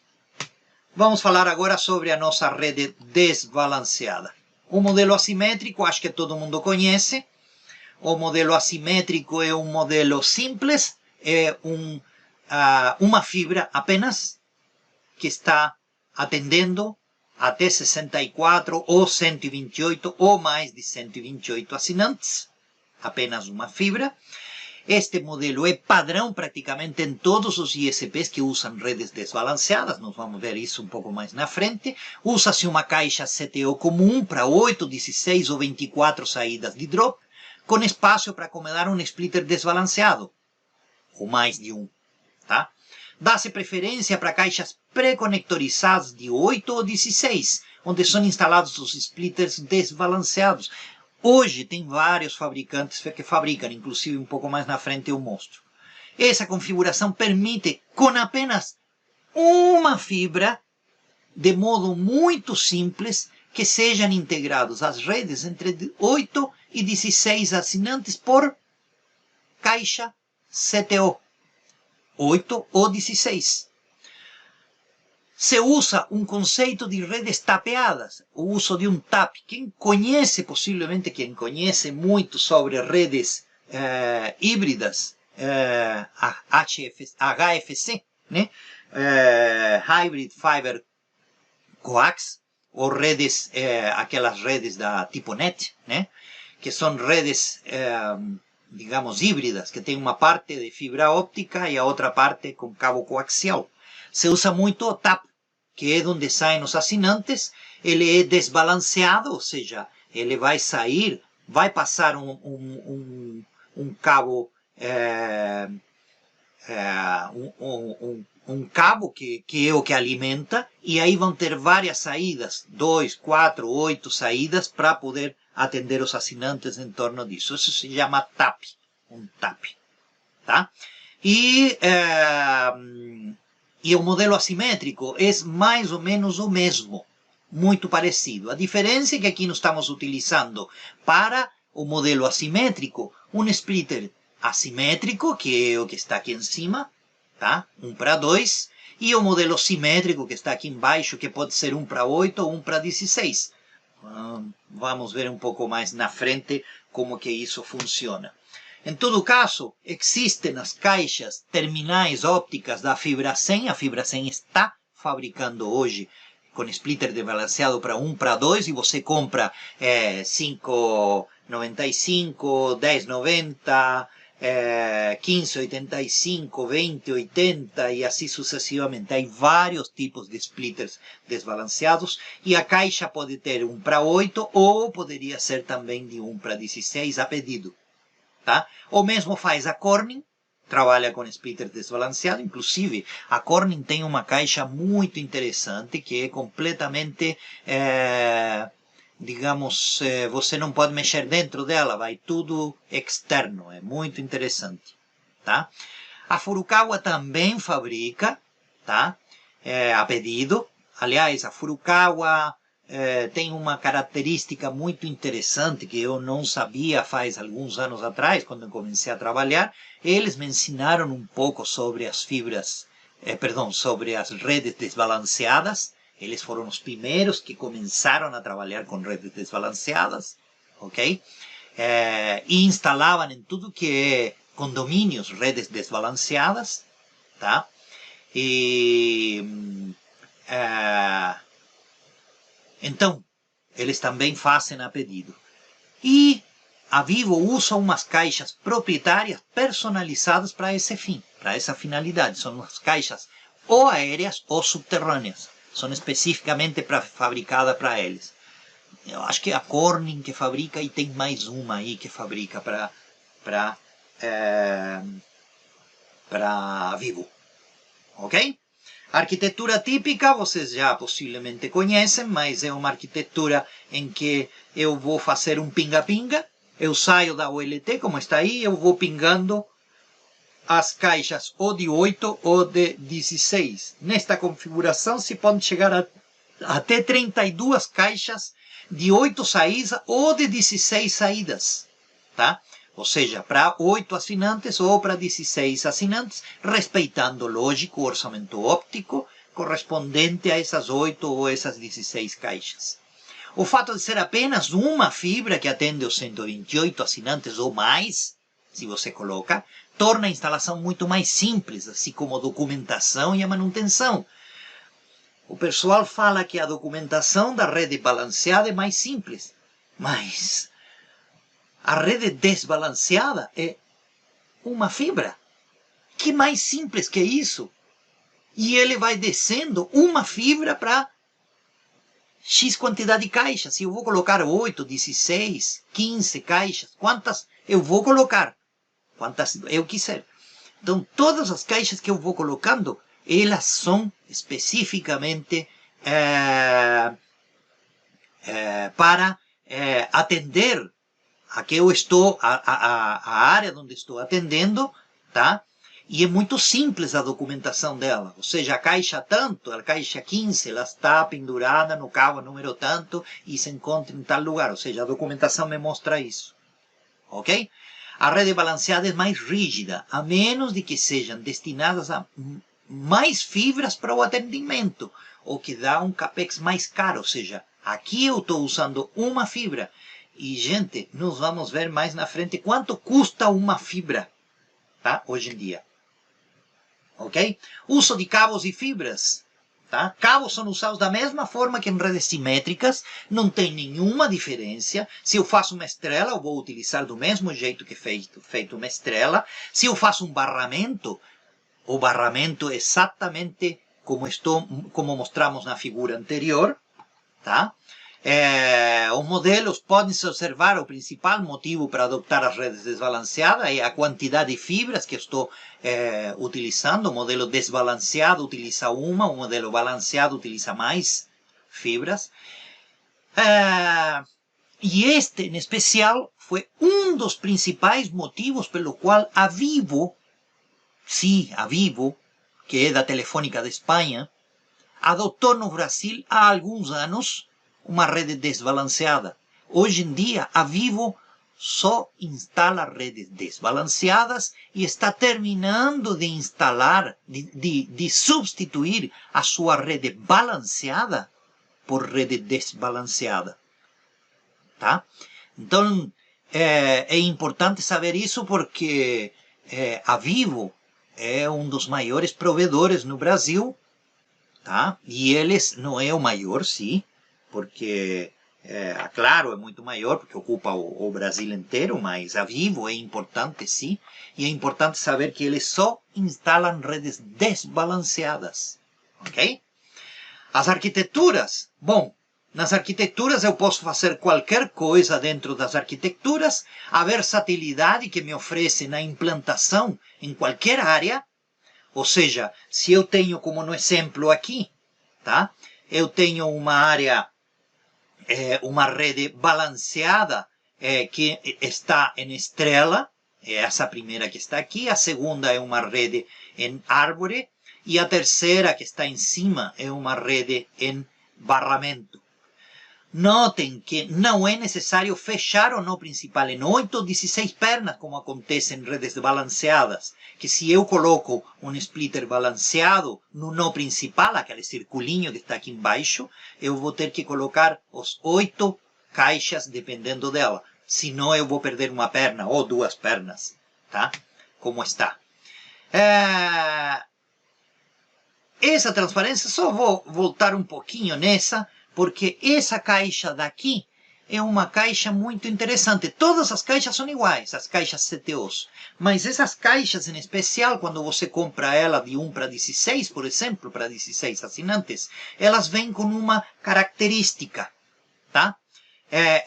Vamos falar agora sobre a nossa rede desbalanceada. O modelo assimétrico, acho que todo mundo conhece. O modelo assimétrico é um modelo simples, é uma fibra apenas que está atendendo até 64 ou 128 ou mais de 128 assinantes. Apenas uma fibra. Este modelo é padrão praticamente em todos os ISPs que usam redes desbalanceadas, nós vamos ver isso um pouco mais na frente. Usa-se uma caixa CTO comum para 8, 16 ou 24 saídas de drop, com espaço para acomodar um splitter desbalanceado, ou mais de um. Tá? Dá-se preferência para caixas pré-conectorizadas de 8 ou 16, onde são instalados os splitters desbalanceados. Hoje tem vários fabricantes que fabricam, inclusive um pouco mais na frente eu mostro. Essa configuração permite, com apenas uma fibra, de modo muito simples, que sejam integrados as redes entre 8 e 16 assinantes por caixa CTO. 8 ou 16. Se usa um conceito de redes tapeadas, o uso de um TAP. Quem conhece, possivelmente quem conhece muito sobre redes híbridas, HFC, né? Hybrid Fiber Coax, ou redes, aquelas redes da tipo NET, né? Que são redes, digamos, híbridas, que tem uma parte de fibra óptica e a outra parte com cabo coaxial. Se usa muito o TAP, que é de onde saem os assinantes. Ele é desbalanceado, ou seja, ele vai sair, vai passar um cabo, um cabo que é o que alimenta, e aí vão ter várias saídas, 2, 4, 8 saídas para poder atender os assinantes em torno disso. Isso se chama TAP, um TAP. Tá? E o modelo assimétrico é mais ou menos o mesmo, muito parecido. A diferença é que aqui nós estamos utilizando para o modelo assimétrico um splitter assimétrico, que é o que está aqui em cima, tá? 1:2, e o modelo simétrico que está aqui embaixo, que pode ser 1:8 ou 1:16. Vamos ver um pouco mais na frente como que isso funciona. Em todo caso, existem as caixas terminais ópticas da fibra 100. A fibra 100 está fabricando hoje com splitter desbalanceado para 1:2, e você compra 5,95, 10,90, 15,85, 20,80 e assim sucessivamente. Há vários tipos de splitters desbalanceados, e a caixa pode ter 1:8 ou poderia ser também de 1:16 a pedido. Tá? Ou mesmo faz a Corning, trabalha com splitter desbalanceado. Inclusive, a Corning tem uma caixa muito interessante que é completamente, digamos, você não pode mexer dentro dela, vai tudo externo, é muito interessante. Tá? A Furukawa também fabrica, tá? A pedido. aliás, a Furukawa tem uma característica muito interessante que eu não sabia faz alguns anos atrás, quando eu comecei a trabalhar. Eles me ensinaram um pouco sobre as fibras, sobre as redes desbalanceadas. Eles foram os primeiros que começaram a trabalhar com redes desbalanceadas, ok? E instalavam em tudo que é condomínios redes desbalanceadas, tá? Então, eles também fazem a pedido. E a Vivo usa umas caixas proprietárias personalizadas para esse fim, para essa finalidade. São umas caixas ou aéreas ou subterrâneas. São especificamente fabricadas para eles. Eu acho que é a Corning que fabrica e tem mais uma aí que fabrica para Vivo. Ok? A arquitetura típica vocês já possivelmente conhecem, mas é uma arquitetura em que eu vou fazer um pinga-pinga. Eu saio da OLT, como está aí, eu vou pingando as caixas ou de 8 ou de 16. Nesta configuração se pode chegar até 32 caixas de 8 saídas ou de 16 saídas, tá? Ou seja, para 8 assinantes ou para 16 assinantes, respeitando, lógico, o orçamento óptico correspondente a essas 8 ou essas 16 caixas. O fato de ser apenas uma fibra que atende os 128 assinantes ou mais, se você coloca, torna a instalação muito mais simples, assim como a documentação e a manutenção. O pessoal fala que a documentação da rede balanceada é mais simples, mas a rede desbalanceada é uma fibra. Que mais simples que isso? E ele vai descendo uma fibra para X quantidade de caixas. Se eu vou colocar 8, 16, 15 caixas, quantas eu vou colocar? Quantas eu quiser. Então, todas as caixas que eu vou colocando, elas são especificamente para atender a que eu estou, a área onde estou atendendo, tá? E é muito simples a documentação dela. Ou seja, a caixa tanto, a caixa 15, ela está pendurada no cabo número tanto e se encontra em tal lugar. Ou seja, a documentação me mostra isso. Ok? A rede balanceada é mais rígida, a menos de que sejam destinadas a mais fibras para o atendimento, o que dá um capex mais caro. Ou seja, aqui eu estou usando uma fibra. E, gente, nós vamos ver mais na frente quanto custa uma fibra, tá? Hoje em dia. Ok? Uso de cabos e fibras. Tá? Cabos são usados da mesma forma que em redes simétricas, não tem nenhuma diferença. Se eu faço uma estrela, eu vou utilizar do mesmo jeito que feito uma estrela. Se eu faço um barramento, o barramento é exatamente como mostramos na figura anterior. Tá? Os modelos podem se observar, o principal motivo para adoptar as redes desbalanceadas é a quantidade de fibras que estou utilizando. O modelo desbalanceado utiliza uma, o modelo balanceado utiliza mais fibras. E este, em especial, foi um dos principais motivos pelo qual a Vivo, que é da Telefônica de Espanha, adotou no Brasil há alguns anos uma rede desbalanceada. Hoje em dia, a Vivo só instala redes desbalanceadas e está terminando de instalar, de substituir a sua rede balanceada por rede desbalanceada. Tá? Então, é importante saber isso porque a Vivo é um dos maiores provedores no Brasil. Tá? E eles não é o maior, sim, porque, claro, é muito maior, porque ocupa o Brasil inteiro, mas a Vivo é importante, sim, e é importante saber que eles só instalam redes desbalanceadas, ok? As arquiteturas, bom, nas arquiteturas eu posso fazer qualquer coisa dentro das arquiteturas, a versatilidade que me oferece na implantação em qualquer área. Ou seja, se eu tenho, como no exemplo aqui, tá? Eu tenho uma área, uma rede balanceada que está em estrela, é essa primeira que está aqui. A segunda é uma rede em árvore. e a terceira, que está em cima, é uma rede em barramento. Notem que não é necessário fechar o nó principal em 8 ou 16 pernas, como acontece em redes balanceadas, que se eu coloco um splitter balanceado no nó principal, aquele circulinho que está aqui embaixo, eu vou ter que colocar os 8 caixas dependendo dela. Senão eu vou perder uma perna ou duas pernas, tá? Como está. Essa transparência, só vou voltar um pouquinho nessa, porque essa caixa daqui é uma caixa muito interessante. Todas as caixas são iguais, as caixas CTOs. Mas essas caixas em especial, quando você compra ela de 1 para 16, por exemplo, para 16 assinantes, elas vêm com uma característica, tá?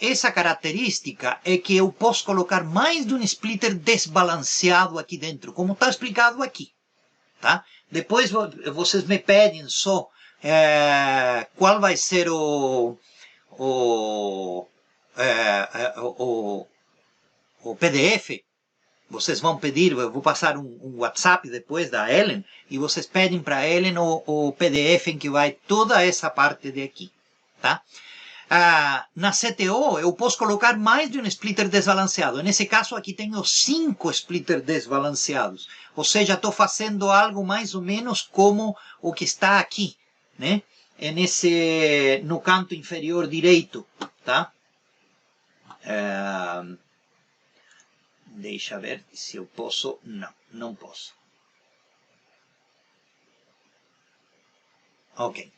Essa característica é que eu posso colocar mais de um splitter desbalanceado aqui dentro, como está explicado aqui, tá? Depois vocês me pedem só qual vai ser o PDF. Vocês vão pedir, eu vou passar um WhatsApp depois da Ellen, e vocês pedem para a Ellen o PDF em que vai toda essa parte de aqui, tá? Na CTO, eu posso colocar mais de um splitter desbalanceado. Nesse caso, aqui tenho 5 splitters desbalanceados. Ou seja, estou fazendo algo mais ou menos como o que está aqui, né? No canto inferior direito, tá? Deixa ver se eu posso. Não, não posso. Ok.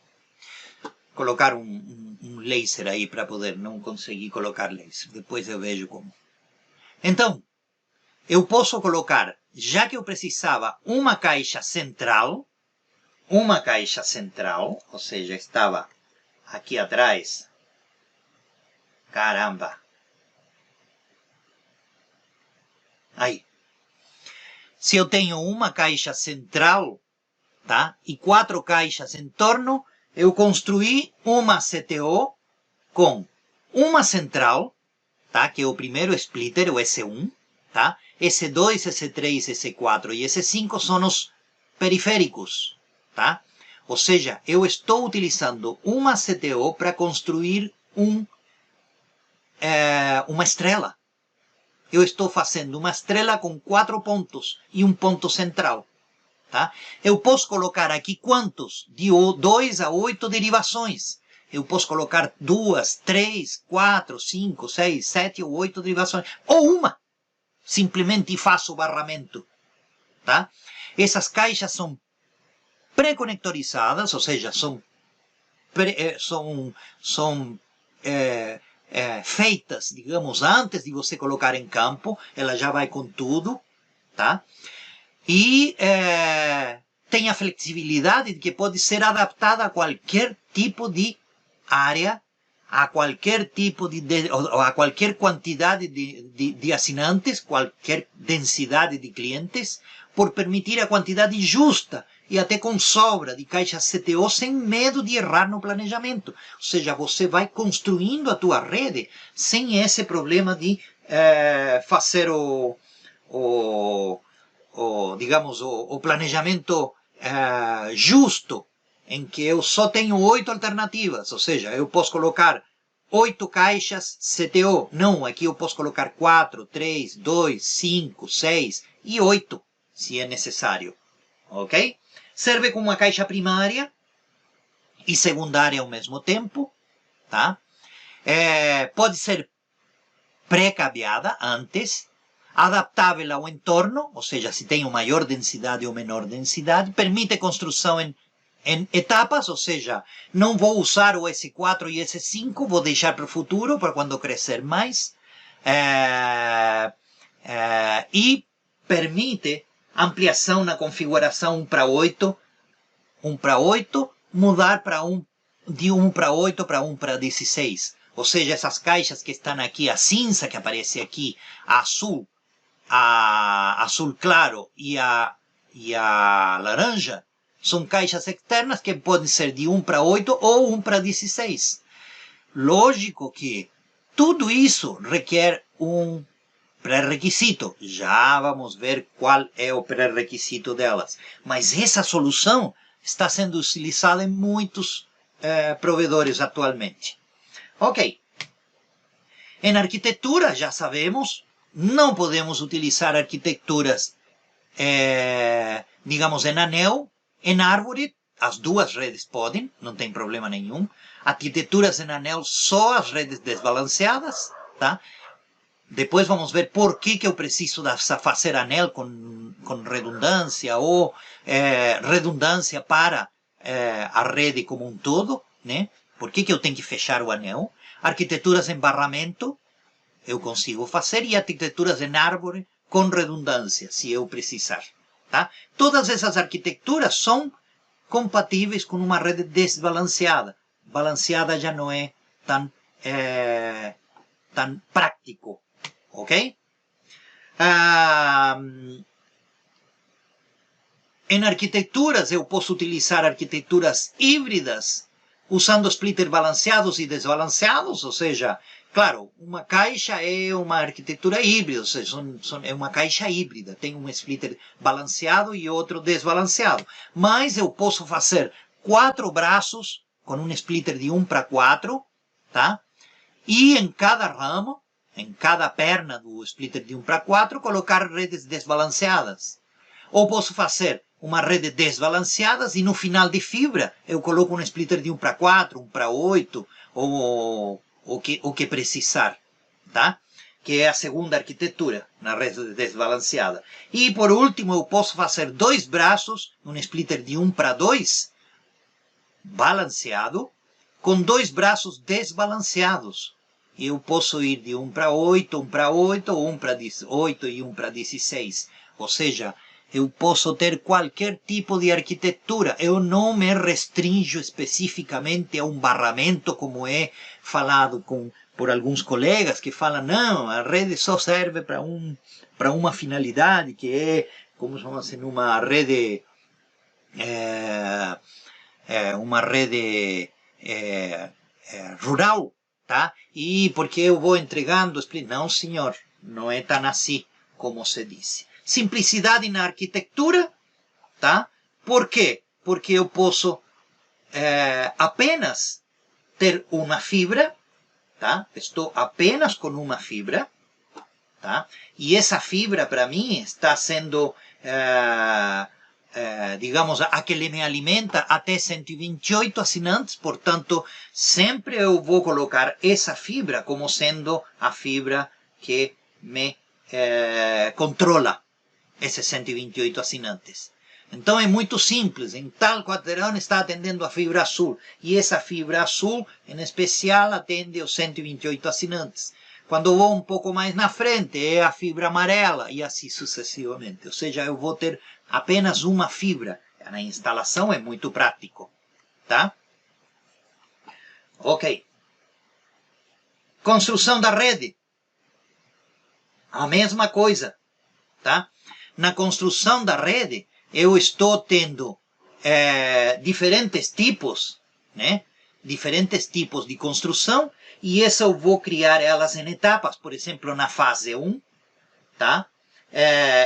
Colocar um laser aí para poder, não conseguir colocar laser. Depois eu vejo como. Então, eu posso colocar, já que eu precisava, uma caixa central, ou seja, estava aqui atrás. Caramba! Aí. Se eu tenho uma caixa central, tá? E 4 caixas em torno, eu construí uma CTO com uma central, tá? Que é o primeiro splitter, o S1, tá? S2, S3, S4 e S5 são os periféricos, tá? Ou seja, eu estou utilizando uma CTO para construir uma estrela. Eu estou fazendo uma estrela com 4 pontos e um ponto central. Tá? Eu posso colocar aqui quantos? De 2 a 8 derivações. Eu posso colocar 2, 3, 4, 5, 6, 7 ou 8 derivações. Ou uma. Simplesmente faço o barramento. Tá? Essas caixas são pré-conectorizadas, ou seja, são feitas, digamos, antes de você colocar em campo. Ela já vai com tudo. Tá? E tem a flexibilidade de que pode ser adaptada a qualquer tipo de área, a qualquer tipo a qualquer quantidade de assinantes, qualquer densidade de clientes, por permitir a quantidade justa e até com sobra de caixas CTO sem medo de errar no planejamento. Ou seja, você vai construindo a tua rede sem esse problema de fazer digamos, o planejamento justo, em que eu só tenho 8 alternativas, ou seja, eu posso colocar 8 caixas CTO. Não, aqui eu posso colocar 4, 3, 2, 5, 6 e 8, se é necessário. Ok? Serve como uma caixa primária e secundária ao mesmo tempo. Tá? Pode ser pré-cabeada antes, adaptável ao entorno, ou seja, se tem maior densidade ou menor densidade, permite construção em etapas, ou seja, não vou usar o S4 e S5, vou deixar para o futuro, para quando crescer mais, e permite ampliação na configuração 1 para 8, mudar de 1 para 8 para 1 para 16. Ou seja, essas caixas que estão aqui, a cinza que aparece aqui, a azul claro e a laranja, são caixas externas que podem ser de 1 para 8 ou 1 para 16. Lógico que tudo isso requer pré-requisito. Já vamos ver qual é o pré-requisito delas. Mas essa solução está sendo utilizada em muitos provedores atualmente. Ok. Em arquitetura, já sabemos, não podemos utilizar arquiteturas, digamos, em anel, em árvore. As duas redes podem, não tem problema nenhum. Arquiteturas em anel, só as redes desbalanceadas, tá? Depois vamos ver por que eu preciso fazer anel com redundância ou redundância para a rede como um todo, né? Por que eu tenho que fechar o anel? Arquiteturas em barramento, eu consigo fazer, e arquiteturas em árvore com redundância, se eu precisar. Tá? Todas essas arquiteturas são compatíveis com uma rede desbalanceada. Balanceada já não é tão prático. Ok? Em arquiteturas, eu posso utilizar arquiteturas híbridas, usando splitters balanceados e desbalanceados, ou seja, claro, uma caixa é uma arquitetura híbrida, ou seja, é uma caixa híbrida, tem um splitter balanceado e outro desbalanceado. Mas eu posso fazer 4 braços com um splitter de 1:4, tá? E em cada ramo, em cada perna do splitter de 1:4, colocar redes desbalanceadas. Ou posso fazer uma rede desbalanceada e no final de fibra eu coloco um splitter de 1:4, 1:8, ou o que precisar, tá? Que é a segunda arquitetura na rede desbalanceada. E por último eu posso fazer 2 braços, um splitter de 1:2, balanceado, com 2 braços desbalanceados. Eu posso ir de 1:8, 1:8, ou 1:8 e 1:16. Ou seja, eu posso ter qualquer tipo de arquitetura. Eu não me restringo especificamente a um barramento, como é falado por alguns colegas que falam, não, a rede só serve para uma finalidade, que é, como se chama assim, uma rede rural, tá? E porque eu vou entregando... Não, senhor, não é tão assim como se diz. Simplicidade na arquitetura, tá? Por quê? Porque eu posso apenas ter uma fibra, tá? Estou apenas com uma fibra, tá? E essa fibra, para mim, está sendo... digamos, a que me alimenta até 128 assinantes, portanto, sempre eu vou colocar essa fibra como sendo a fibra que me controla esses 128 assinantes. Então é muito simples, em tal quarteirão está atendendo a fibra azul, e essa fibra azul, em especial, atende os 128 assinantes. Quando vou um pouco mais na frente, é a fibra amarela, e assim sucessivamente. Ou seja, eu vou ter apenas uma fibra. Na instalação é muito prático, tá? Ok. Construção da rede. A mesma coisa, tá? Na construção da rede, eu estou tendo diferentes tipos, né? Diferentes tipos de construção, e essa eu vou criar elas em etapas. Por exemplo, na fase 1, tá?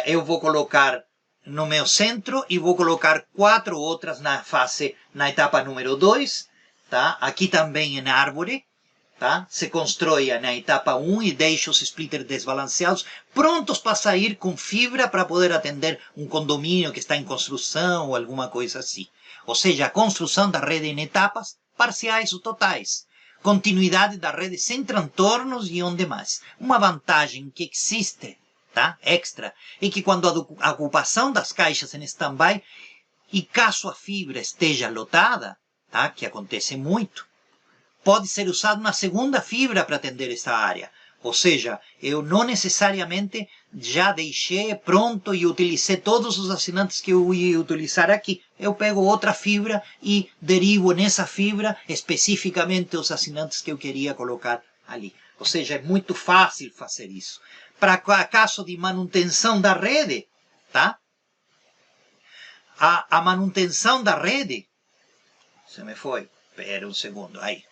Eu vou colocar no meu centro e vou colocar 4 outras na etapa número 2, tá? Aqui também em árvore, tá? Se constrói na etapa 1 e deixa os splitters desbalanceados, prontos para sair com fibra para poder atender um condomínio que está em construção ou alguma coisa assim. Ou seja, a construção da rede em etapas parciais ou totais. Continuidade da rede sem transtornos e onde mais. Uma vantagem que existe, tá? Extra, é que quando a ocupação das caixas em stand-by, e caso a fibra esteja lotada, tá? Que acontece muito, pode ser usado uma segunda fibra para atender essa área. Ou seja, eu não necessariamente já deixei pronto e utilizei todos os assinantes que eu ia utilizar aqui. Eu pego outra fibra e derivo nessa fibra especificamente os assinantes que eu queria colocar ali. Ou seja, é muito fácil fazer isso. Para caso de manutenção da rede, tá? A manutenção da rede... Se me foi. Espera um segundo. Aí.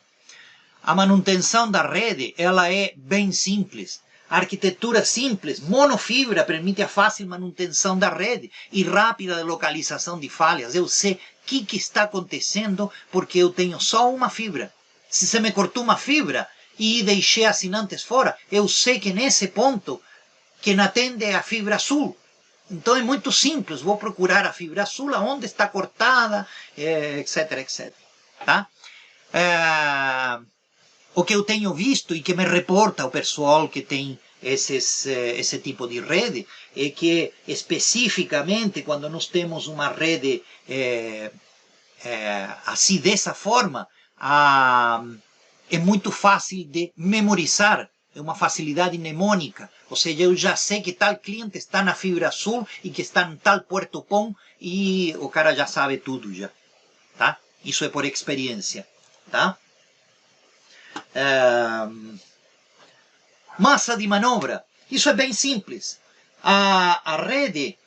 A manutenção da rede, ela é bem simples. A arquitetura simples, monofibra, permite a fácil manutenção da rede e rápida localização de falhas. Eu sei o que está acontecendo porque eu tenho só uma fibra. Se você me cortou uma fibra e deixei assinantes fora, eu sei que nesse ponto quem atende é a fibra azul. Então é muito simples, vou procurar a fibra azul, onde está cortada, etc, etc. Tá? O que eu tenho visto e que me reporta o pessoal que tem esse tipo de rede é que, especificamente, quando nós temos uma rede assim, dessa forma, é muito fácil de memorizar, é uma facilidade mnemônica. Ou seja, eu já sei que tal cliente está na fibra azul e que está em tal Puerto Pom e o cara já sabe tudo já, tá? Isso é por experiência, tá? Massa de manobra. Isso é bem simples. A rede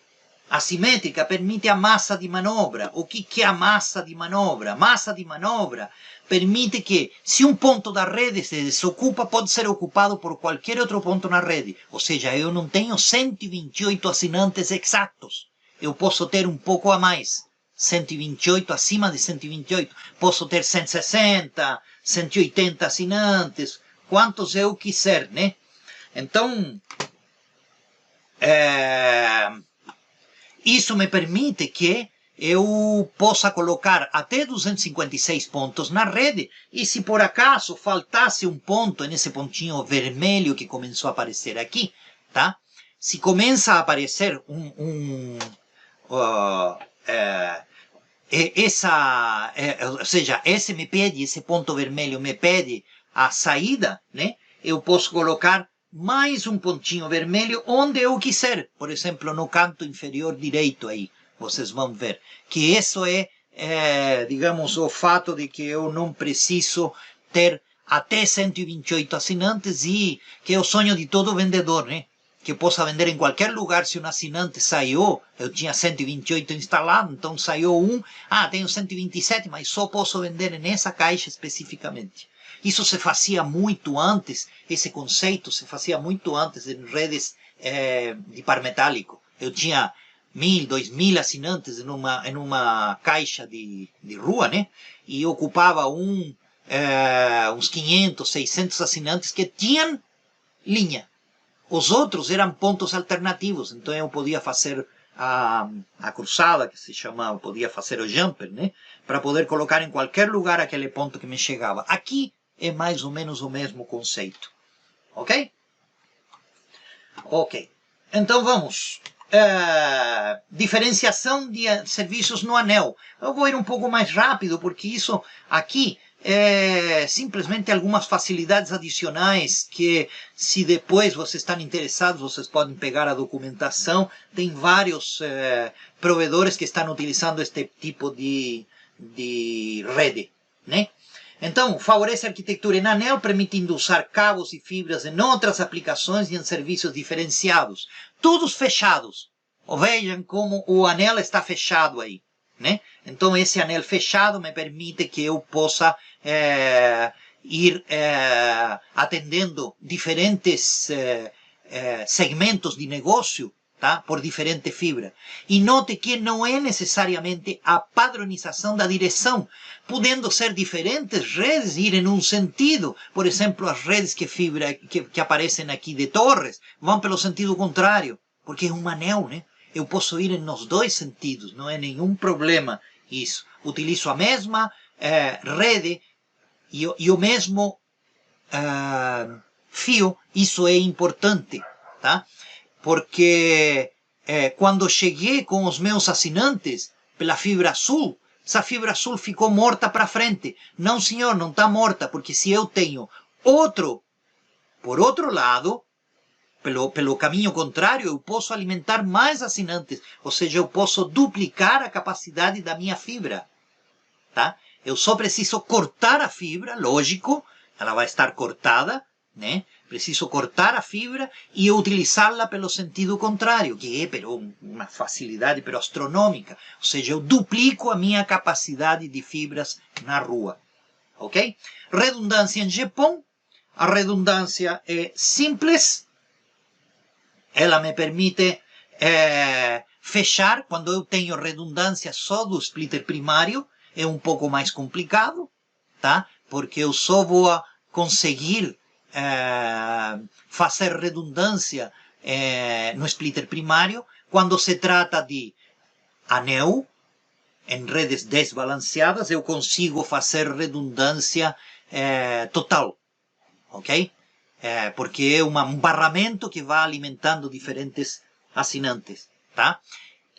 assimétrica permite a massa de manobra. O que é a massa de manobra? Massa de manobra permite que, se um ponto da rede se desocupa, pode ser ocupado por qualquer outro ponto na rede. Ou seja, eu não tenho 128 assinantes exatos. Eu posso ter um pouco a mais. 128 acima de 128. Posso ter 160, 180 assinantes, quantos eu quiser, né? Então, isso me permite que eu possa colocar até 256 pontos na rede, e se por acaso faltasse um ponto nesse pontinho vermelho que começou a aparecer aqui, tá? Se começa a aparecer ou seja, esse me pede, esse ponto vermelho me pede a saída, né? Eu posso colocar mais um pontinho vermelho onde eu quiser. Por exemplo, no canto inferior direito aí, vocês vão ver. Que isso digamos, o fato de que eu não preciso ter até 128 assinantes e que é o sonho de todo vendedor, né? Que possa vender em qualquer lugar. Se um assinante saiu, eu tinha 128 instalado, então saiu um, tenho 127, mas só posso vender nessa caixa especificamente. Isso se fazia muito antes, esse conceito se fazia muito antes em redes de par metálico. Eu tinha 1.000, 2.000 assinantes em uma caixa de rua, né? E ocupava uns 500, 600 assinantes que tinham linha. Os outros eram pontos alternativos, então eu podia fazer a cruzada, que se chamava, podia fazer o jumper, né? Para poder colocar em qualquer lugar aquele ponto que me chegava. Aqui é mais ou menos o mesmo conceito, ok? Ok, então vamos. Diferenciação de serviços no anel. Eu vou ir um pouco mais rápido, porque isso aqui simplesmente algumas facilidades adicionais que, se depois vocês estão interessados, vocês podem pegar a documentação. Tem vários provedores que estão utilizando este tipo de rede, né? Então, favorece a arquitetura em anel, permitindo usar cabos e fibras em outras aplicações e em serviços diferenciados. Todos fechados. Vejam como o anel está fechado aí, né? Então, esse anel fechado me permite que eu possa ir atendendo diferentes segmentos de negócio, tá? Por diferente fibra. E note que não é necessariamente a padronização da direção, podendo ser diferentes redes ir em um sentido. Por exemplo, as redes que aparecem aqui de torres vão pelo sentido contrário, porque é um anel, né? Eu posso ir nos dois sentidos, não é nenhum problema isso. Utilizo a mesma rede e o mesmo fio. Isso é importante, tá? Porque quando cheguei com os meus assinantes pela fibra azul, essa fibra azul ficou morta para frente. Não, senhor, não está morta, porque se eu tenho outro por outro lado, pelo caminho contrário, eu posso alimentar mais assinantes. Ou seja, eu posso duplicar a capacidade da minha fibra, tá? Eu só preciso cortar a fibra, lógico, ela vai estar cortada, né? Preciso cortar a fibra e utilizá-la pelo sentido contrário, que é uma facilidade astronômica. Ou seja, eu duplico a minha capacidade de fibras na rua. Ok? Redundância em GPON. A redundância é simples, ela me permite fechar. Quando eu tenho redundância só do splitter primário, é um pouco mais complicado, tá? Porque eu só vou conseguir fazer redundância no splitter primário quando se trata de anel. Em redes desbalanceadas, eu consigo fazer redundância total, ok? Porque é um barramento que vai alimentando diferentes assinantes, tá?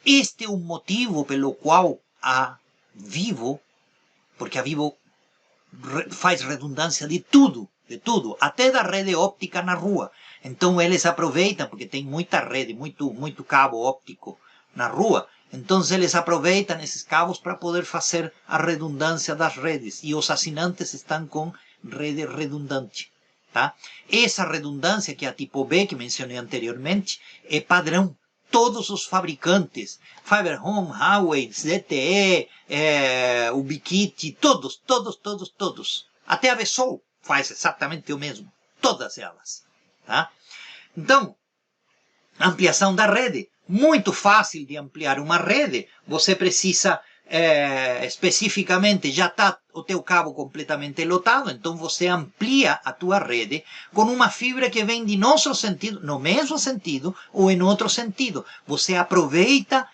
Este é o motivo pelo qual a Vivo, porque a Vivo faz redundância de tudo, até da rede óptica na rua. Então eles aproveitam, porque tem muita rede, muito cabo óptico na rua, então eles aproveitam esses cabos para poder fazer a redundância das redes, e os assinantes estão com rede redundante. Tá? Essa redundância, que é a tipo B, que mencionei anteriormente, é padrão. Todos os fabricantes, Fiber Home, Huawei, ZTE, Ubiquiti, todos. Até a Vessol faz exatamente o mesmo. Todas elas. Tá? Então, ampliação da rede. Muito fácil de ampliar uma rede. Você precisa, especificamente, já está o teu cabo completamente lotado, então você amplia a tua rede com uma fibra que vem de nosso sentido, no mesmo sentido ou em outro sentido. Você aproveita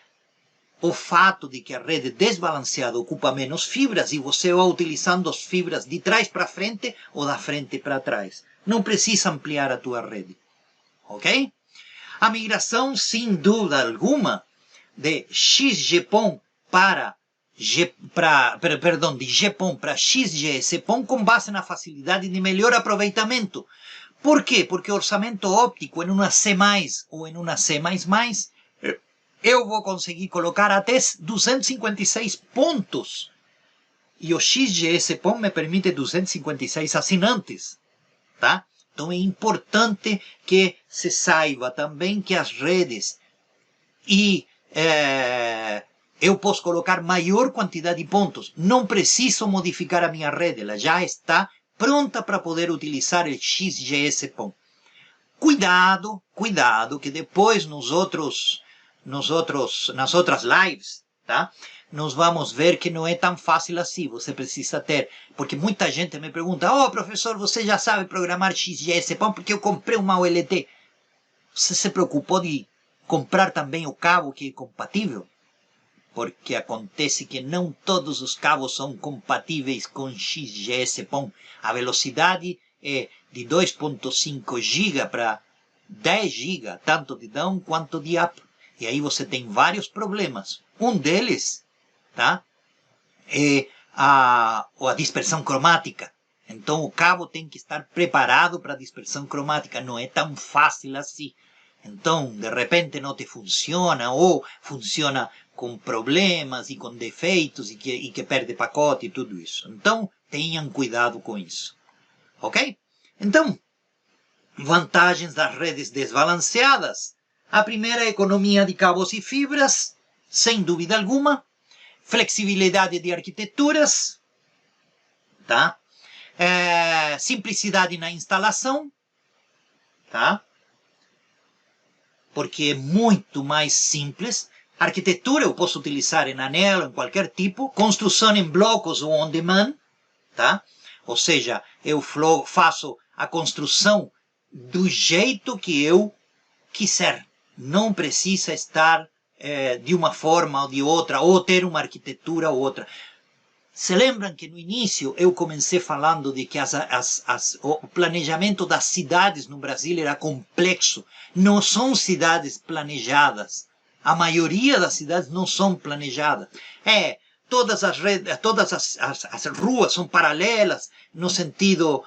o fato de que a rede desbalanceada ocupa menos fibras e você vai utilizando as fibras de trás para frente ou da frente para trás. Não precisa ampliar a tua rede. Ok? A migração, sem dúvida alguma, de XGPON para de GPON para XGS-PON com base na facilidade de melhor aproveitamento. Por quê? Porque o orçamento óptico em uma C+, ou em uma C++, eu vou conseguir colocar até 256 pontos. E o XGS-PON me permite 256 assinantes. Tá? Então é importante que se saiba também que as redes eu posso colocar maior quantidade de pontos. Não preciso modificar a minha rede, ela já está pronta para poder utilizar o XGS-PON. Cuidado, que depois nas outras lives, tá? Nós vamos ver que não é tão fácil assim. Você precisa ter, porque muita gente me pergunta: professor, você já sabe programar XGS-PON porque eu comprei uma OLT. Você se preocupou de comprar também o cabo que é compatível? Porque acontece que não todos os cabos são compatíveis com XGS-PON. A velocidade é de 2.5 GB para 10 GB, tanto de down quanto de up. E aí você tem vários problemas. Um deles, tá, é a dispersão cromática. Então o cabo tem que estar preparado para a dispersão cromática. Não é tão fácil assim. Então, de repente não te funciona, ou funciona com problemas e com defeitos e que perde pacote e tudo isso. Então, tenham cuidado com isso. Ok? Então, vantagens das redes desbalanceadas. A primeira é a economia de cabos e fibras, sem dúvida alguma. Flexibilidade de arquiteturas. Tá? Simplicidade na instalação. Tá? Porque é muito mais simples. Arquitetura eu posso utilizar em anel, em qualquer tipo. Construção em blocos ou on demand, tá? Ou seja, eu faço a construção do jeito que eu quiser. Não precisa estar de uma forma ou de outra, ou ter uma arquitetura ou outra. Se lembram que no início eu comecei falando de que o planejamento das cidades no Brasil era complexo. Não são cidades planejadas. A maioria das cidades não são planejadas. Todas as ruas são paralelas no sentido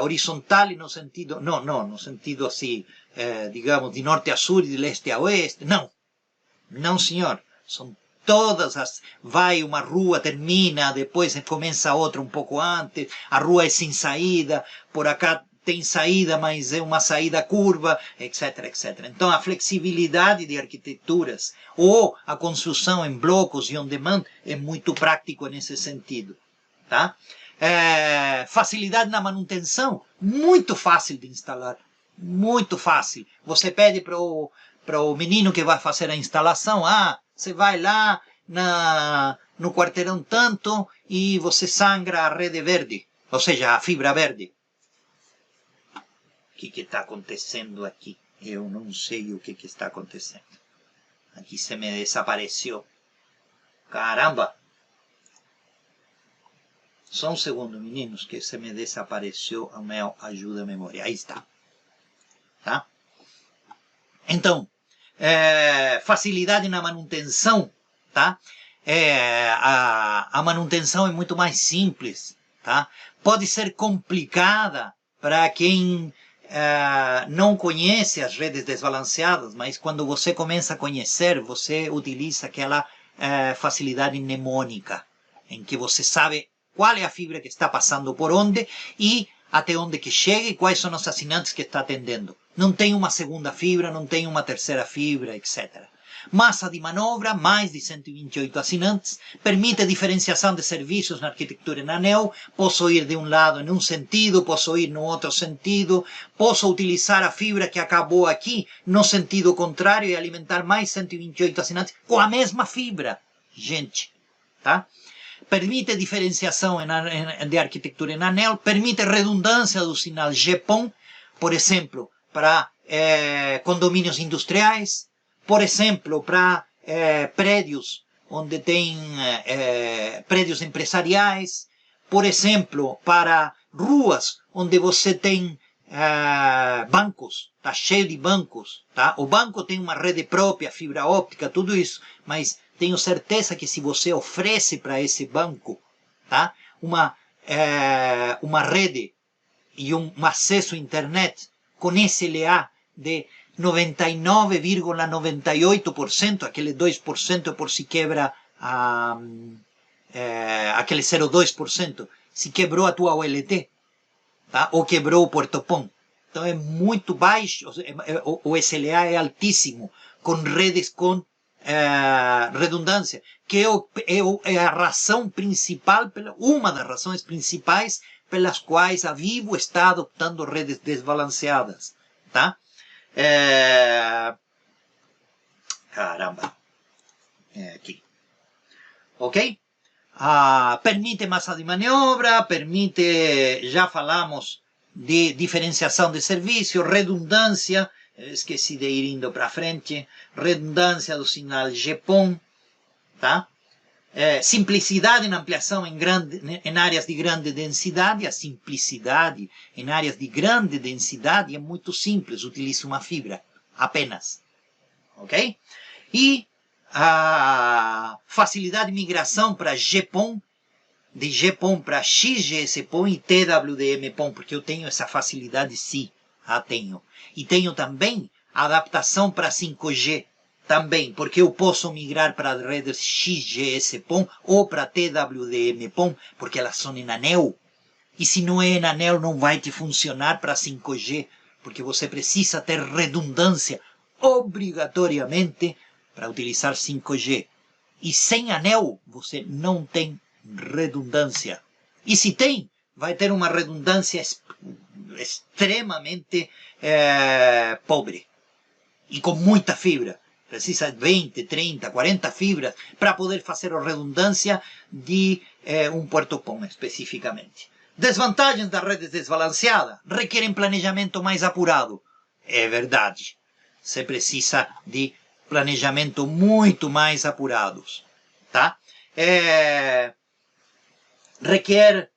horizontal e no sentido... Não, no sentido assim, digamos, de norte a sul e de leste a oeste. Não, senhor. São todas vai uma rua, termina, depois começa outra um pouco antes, a rua é sem saída, por acá tem saída, mas é uma saída curva, etc. Então a flexibilidade de arquiteturas ou a construção em blocos e on demand é muito prático nesse sentido. Tá? Facilidade na manutenção, muito fácil de instalar. Muito fácil. Você pede para o menino que vai fazer a instalação, você vai lá no quarteirão tanto e você sangra a rede verde, ou seja, a fibra verde. O que está acontecendo aqui? Eu não sei o que está acontecendo. Aqui se me desapareceu. Caramba! Só um segundo, meninos, que se me desapareceu a minha ajuda à memória. Aí está. Tá? Então, facilidade na manutenção, tá? A manutenção é muito mais simples, tá? Pode ser complicada para quem não conhece as redes desbalanceadas, mas quando você começa a conhecer, você utiliza aquela facilidade mnemônica, em que você sabe qual é a fibra que está passando por onde e até onde que chega e quais são os assinantes que está atendendo. Não tem uma segunda fibra, não tem uma terceira fibra, etc. Massa de manobra, mais de 128 assinantes, permite diferenciação de serviços na arquitetura em anel, posso ir de um lado em um sentido, posso ir no outro sentido, posso utilizar a fibra que acabou aqui no sentido contrário e alimentar mais 128 assinantes com a mesma fibra. Gente, tá? Permite diferenciação de arquitetura em anel, permite redundância do sinal GPON, por exemplo, para condomínios industriais, por exemplo, para prédios onde tem prédios empresariais, por exemplo, para ruas onde você tem bancos, está cheio de bancos, tá? O banco tem uma rede própria, fibra óptica, tudo isso, mas tenho certeza que se você oferece para esse banco, tá? uma rede e um acesso à internet com SLA de 99,98%, aquele 2% por se quebra aquele 0,2%, se quebrou a tua OLT, tá? Ou quebrou o Puerto PON. Então é muito baixo, o SLA é altíssimo, com redes com redundância, que é a razão principal, uma das razões principais pelas quais a Vivo está adotando redes desbalanceadas, tá? Caramba, aqui, ok? Permite massa de maniobra, permite, já falamos de diferenciação de serviço, redundância, esqueci de ir indo para frente, redundância do sinal GPON, tá? Simplicidade na ampliação em áreas de grande densidade. A simplicidade em áreas de grande densidade é muito simples, utiliza uma fibra, apenas, ok? E a facilidade de migração para GPON, de GPON para XGS-PON e TWDM-PON, porque eu tenho essa facilidade, sim, tenho. E tenho também a adaptação para 5G, também, porque eu posso migrar para as redes XGS-PON ou para TWDM-PON, porque elas são em anel. E se não é em anel, não vai te funcionar para 5G, porque você precisa ter redundância, obrigatoriamente, para utilizar 5G. E sem anel, você não tem redundância. E se tem, vai ter uma redundância extremamente pobre. E com muita fibra. Precisa de 20, 30, 40 fibras para poder fazer a redundância de um Puerto PON especificamente. Desvantagens da rede desbalanceada. Requerem planejamento mais apurado. É verdade. Você precisa de planejamento muito mais apurados, tá? Requer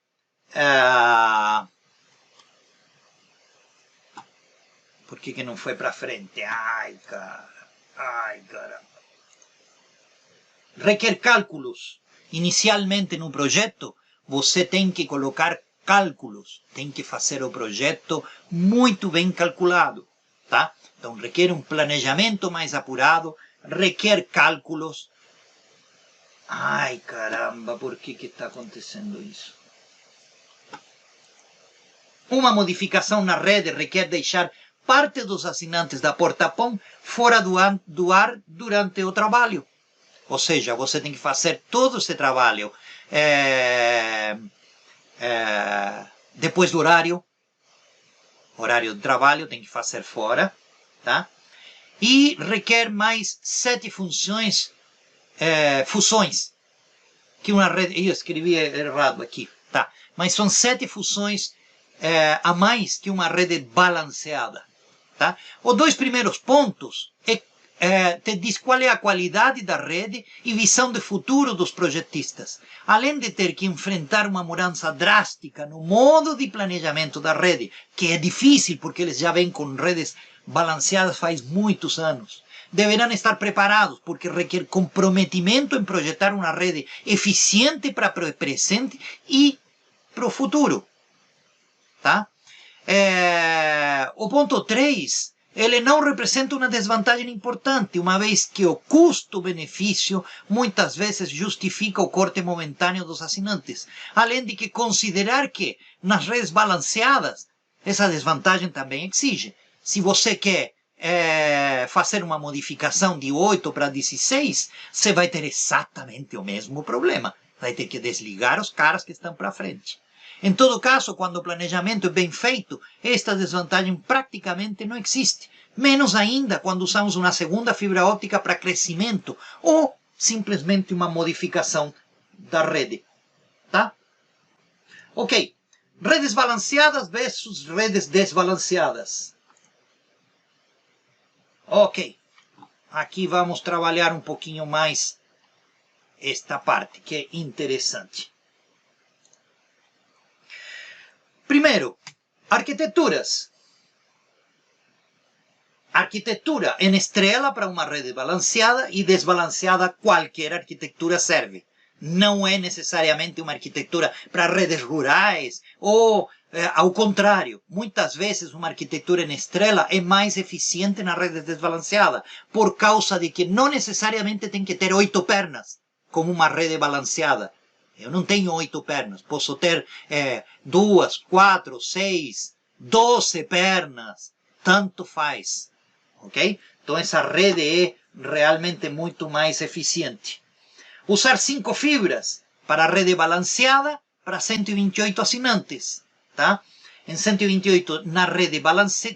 por que não foi para frente? Ai, caramba. Requer cálculos. Inicialmente no projeto, você tem que colocar cálculos, tem que fazer o projeto muito bem calculado, tá? Então requer um planejamento mais apurado, requer cálculos. Ai, caramba, por que está acontecendo isso? Uma modificação na rede requer deixar parte dos assinantes da porta PON fora do ar durante o trabalho. Ou seja, você tem que fazer todo esse trabalho depois do horário, horário de trabalho, tem que fazer fora, tá? E requer mais 7 fusões, que uma rede, eu escrevi errado aqui, tá? Mas são 7 fusões a mais que uma rede balanceada, tá? Os 2 primeiros pontos te diz qual é a qualidade da rede e visão de futuro dos projetistas, além de ter que enfrentar uma mudança drástica no modo de planejamento da rede, que é difícil porque eles já vêm com redes balanceadas faz muitos anos. Deverão estar preparados porque requer comprometimento em projetar uma rede eficiente para o presente e para o futuro. Tá? O ponto 3, ele não representa uma desvantagem importante, uma vez que o custo-benefício muitas vezes justifica o corte momentâneo dos assinantes, além de que considerar que nas redes balanceadas essa desvantagem também exige. Se você quer fazer uma modificação de 8 para 16, você vai ter exatamente o mesmo problema. Vai ter que desligar os caras que estão para frente. Em todo caso, quando o planejamento é bem feito, esta desvantagem praticamente não existe. Menos ainda quando usamos uma segunda fibra óptica para crescimento ou simplesmente uma modificação da rede. Tá? Ok. Redes balanceadas versus redes desbalanceadas. Ok. Aqui vamos trabalhar um pouquinho mais esta parte, que é interessante. Primeiro, arquiteturas. Arquitetura em estrela para uma rede balanceada e desbalanceada, qualquer arquitetura serve. Não é necessariamente uma arquitetura para redes rurais ou, ao contrário, muitas vezes uma arquitetura em estrela é mais eficiente na rede desbalanceada, por causa de que não necessariamente tem que ter 8 pernas, como uma rede balanceada. Eu não tenho 8 pernas, posso ter 2, 4, 6, 12 pernas, tanto faz, ok? Então essa rede é realmente muito mais eficiente. Usar 5 fibras para a rede balanceada para 128 assinantes, tá? Em 128, na rede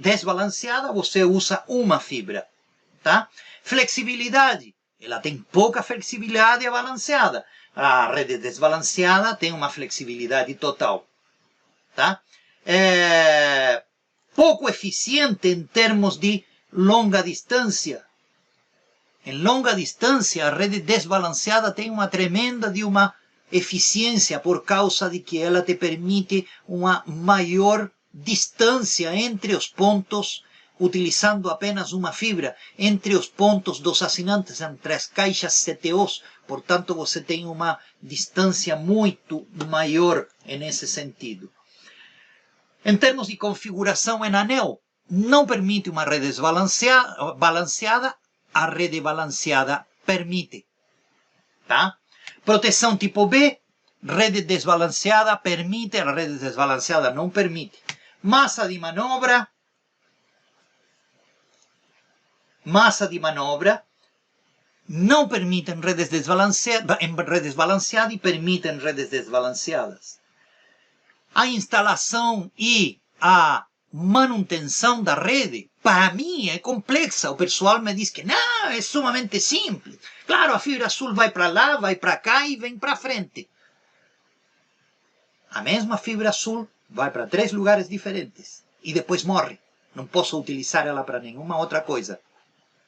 desbalanceada, você usa uma fibra, tá? Flexibilidade, ela tem pouca flexibilidade a balanceada. A rede desbalanceada tem uma flexibilidade total, tá? Pouco eficiente em termos de longa distância. Em longa distância, a rede desbalanceada tem uma tremenda de uma eficiência por causa de que ela te permite uma maior distância entre os pontos, utilizando apenas uma fibra, entre os pontos dos assinantes, entre as caixas CTOs. Portanto, você tem uma distância muito maior nesse sentido. Em termos de configuração em anel, não permite uma rede balanceada, a rede balanceada permite. Tá? Proteção tipo B, rede desbalanceada permite, a rede desbalanceada não permite. Massa de manobra não permitem redes balanceadas e permitem redes desbalanceadas. A instalação e a manutenção da rede, para mim, é complexa. O pessoal me diz que não, é sumamente simples. Claro, a fibra azul vai para lá, vai para cá e vem para frente. A mesma fibra azul vai para 3 lugares diferentes e depois morre. Não posso utilizar ela para nenhuma outra coisa.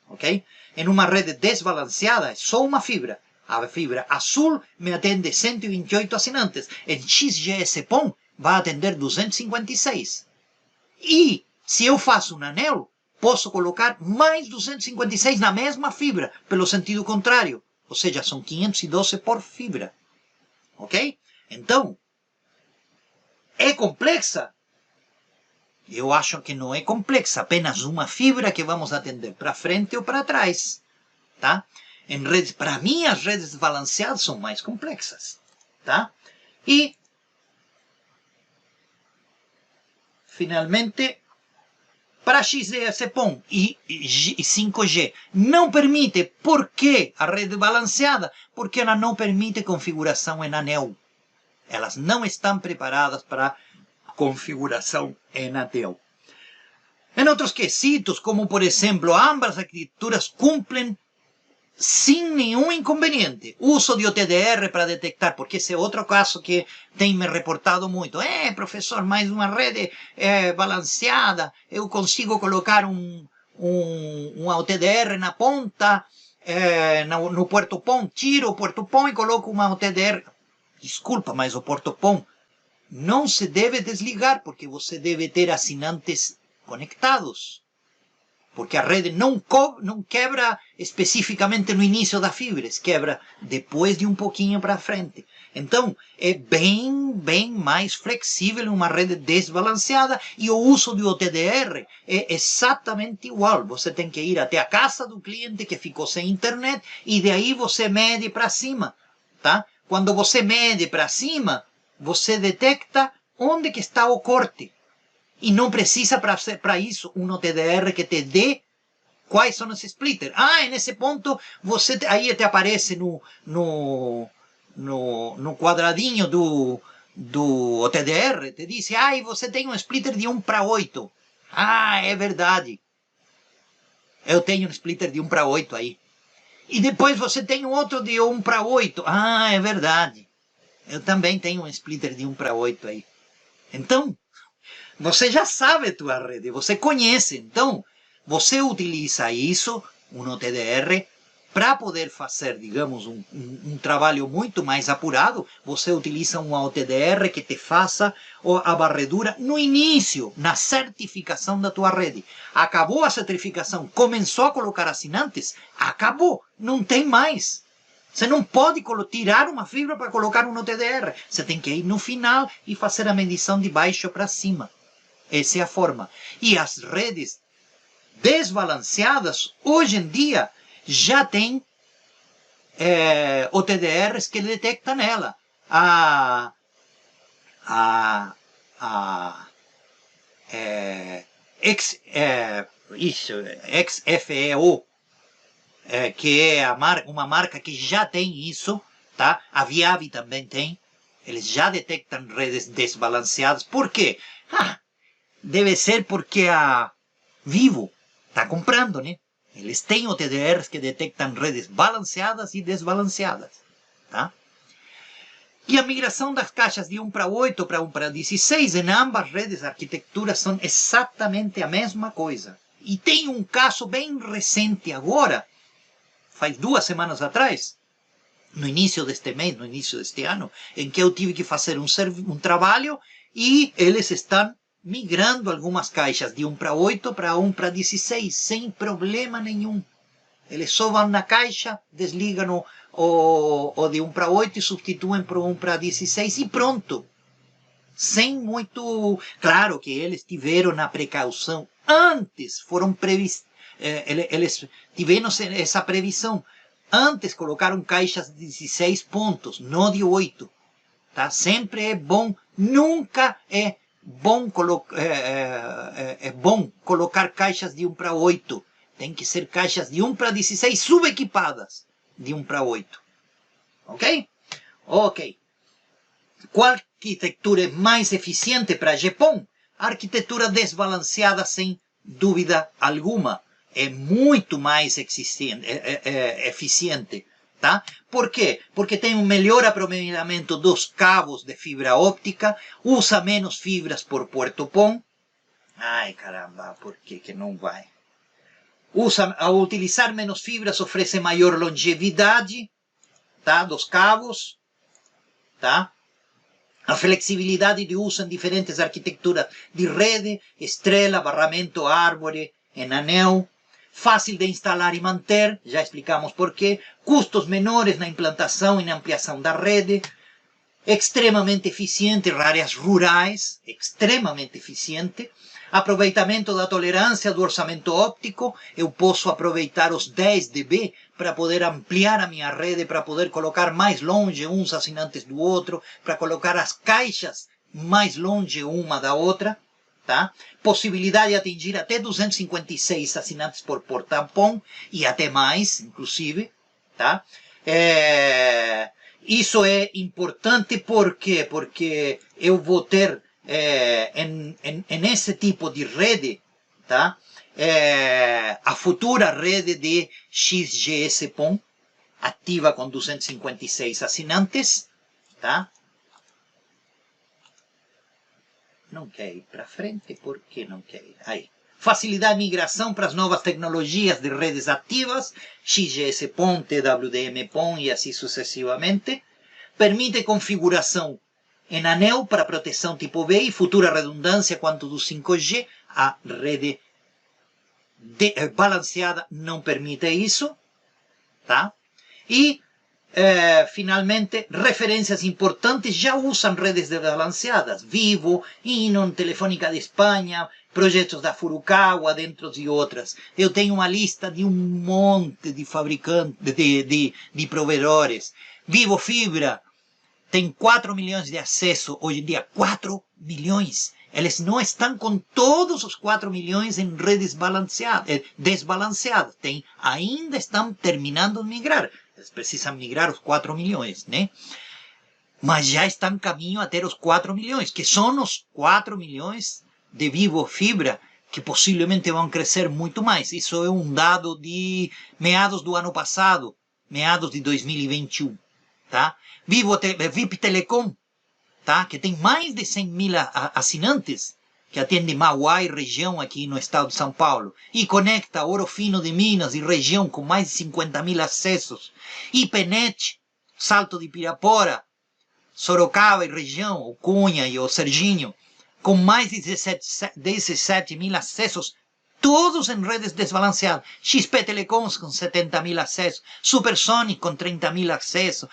Ok? Em uma rede desbalanceada, é só uma fibra. A fibra azul me atende 128 assinantes. Em XGS-PON, vai atender 256. E, se eu faço um anel, posso colocar mais 256 na mesma fibra, pelo sentido contrário. Ou seja, são 512 por fibra. Ok? Então, é complexa? Eu acho que não é complexa, apenas uma fibra que vamos atender para frente ou para trás. Tá? Para mim, as redes desbalanceadas são mais complexas. Tá? E, finalmente, para XGS-PON e 5G não permite. Por que a rede balanceada? Porque ela não permite configuração em anel. Elas não estão preparadas para configuração em anel. Em outros quesitos, como por exemplo, ambas arquiteturas cumprem sem nenhum inconveniente. Uso de OTDR para detectar, porque esse é outro caso que tem me reportado muito. Professor, mais uma rede balanceada, eu consigo colocar um OTDR na ponta, no Puerto PON, tiro o Puerto PON e coloco uma OTDR. Desculpa, mas o Puerto PON não se deve desligar, porque você deve ter assinantes conectados. Porque a rede não quebra especificamente no início da fibra, quebra depois de um pouquinho para frente. Então, é bem mais flexível uma rede desbalanceada e o uso do OTDR é exatamente igual. Você tem que ir até a casa do cliente que ficou sem internet e daí você mede para cima, tá? Quando você mede para cima, você detecta onde que está o corte. E não precisa para isso um OTDR que te dê quais são os splitters. Nesse ponto, aí te aparece no quadradinho do OTDR, te diz, você tem um splitter de 1:8. É verdade. Eu tenho um splitter de 1:8 aí. E depois você tem outro de 1:8. É verdade. Eu também tenho um splitter de 1:8 aí. Então, você já sabe a tua rede, você conhece. Então, você utiliza isso, um OTDR, para poder fazer, digamos, um trabalho muito mais apurado. Você utiliza um OTDR que te faça a varredura no início, na certificação da tua rede. Acabou a certificação, começou a colocar assinantes, acabou, não tem mais. Você não pode tirar uma fibra para colocar um OTDR. Você tem que ir no final e fazer a medição de baixo para cima. Essa é a forma. E as redes desbalanceadas, hoje em dia, já tem OTDRs que detectam ela. XFEO, que é uma marca que já tem isso, tá? A Viavi também tem. Eles já detectam redes desbalanceadas. Por quê? Deve ser porque a Vivo está comprando, né? Eles têm OTDRs que detectam redes balanceadas e desbalanceadas, tá? E a migração das caixas de 1:8 para 1:16, em ambas redes, a arquitetura são exatamente a mesma coisa. E tem um caso bem recente agora, faz 2 semanas atrás, no início deste mês, no início deste ano, em que eu tive que fazer um trabalho e eles estão migrando algumas caixas de 1:8 para 1:16, sem problema nenhum. Eles só vão na caixa, desligam o de 1:8 e substituem por 1:16 e pronto. Sem muito... Claro que eles tiveram a precaução antes, eles tiveram essa previsão. Antes colocaram caixas de 16 pontos, não de 8. Tá? Sempre é bom, nunca é bom colocar caixas de 1:8. Tem que ser caixas de 1:16 subequipadas de 1:8. Ok? Ok. Qual arquitetura é mais eficiente para GPON? A arquitetura desbalanceada, sem dúvida alguma. É muito mais eficiente. Tá? Por quê? Porque tem um melhor aproveitamento dos cabos de fibra óptica, usa menos fibras por Puerto PON. Caramba, por que não vai? Ao utilizar menos fibras, oferece maior longevidade, tá? Dos cabos, tá? A flexibilidade de uso em diferentes arquiteturas de rede, estrela, barramento, árvore, em anel. Fácil de instalar e manter, já explicamos por quê. Custos menores na implantação e na ampliação da rede. Extremamente eficiente em áreas rurais, extremamente eficiente. Aproveitamento da tolerância do orçamento óptico. Eu posso aproveitar os 10 dB para poder ampliar a minha rede, para poder colocar mais longe uns assinantes do outro, para colocar as caixas mais longe uma da outra. Tá? Possibilidade de atingir até 256 assinantes por porta-PON e até mais, inclusive. Tá? Isso é importante porque eu vou ter, nesse tipo de rede, tá? A futura rede de XGS-PON, ativa com 256 assinantes, tá? Não quer ir para frente, por que não quer ir? Aí. Facilidade de migração para as novas tecnologias de redes ativas, XGS-PON, TWDM-PON e assim sucessivamente. Permite configuração em anel para proteção tipo B e futura redundância quanto do 5G. A rede balanceada não permite isso, tá? E, finalmente, referências importantes já usam redes desbalanceadas. Vivo, Inon, Telefônica de Espanha, projetos da Furukawa, dentre de outras. Eu tenho uma lista de um monte de fabricantes, de provedores. Vivo Fibra tem 4 milhões de acessos hoje em dia. 4 milhões. Eles não estão com todos os 4 milhões em redes desbalanceadas. Ainda estão terminando de migrar. Eles precisam migrar os 4 milhões, né? Mas já estão em caminho a ter os 4 milhões, que são os 4 milhões de Vivo Fibra, que possivelmente vão crescer muito mais. Isso é um dado de meados do ano passado, meados de 2021, tá? VIP Telecom, tá? Que tem mais de 100 mil assinantes, que atende Mauá e região aqui no estado de São Paulo, e conecta Ouro Fino de Minas e região com mais de 50 mil acessos. IPNET, Salto de Pirapora, Sorocaba e região, o Cunha e o Serginho, com mais de 17 mil acessos, todos em redes desbalanceadas. XP Telecoms com 70 mil acessos, Supersonic com 30 mil acessos,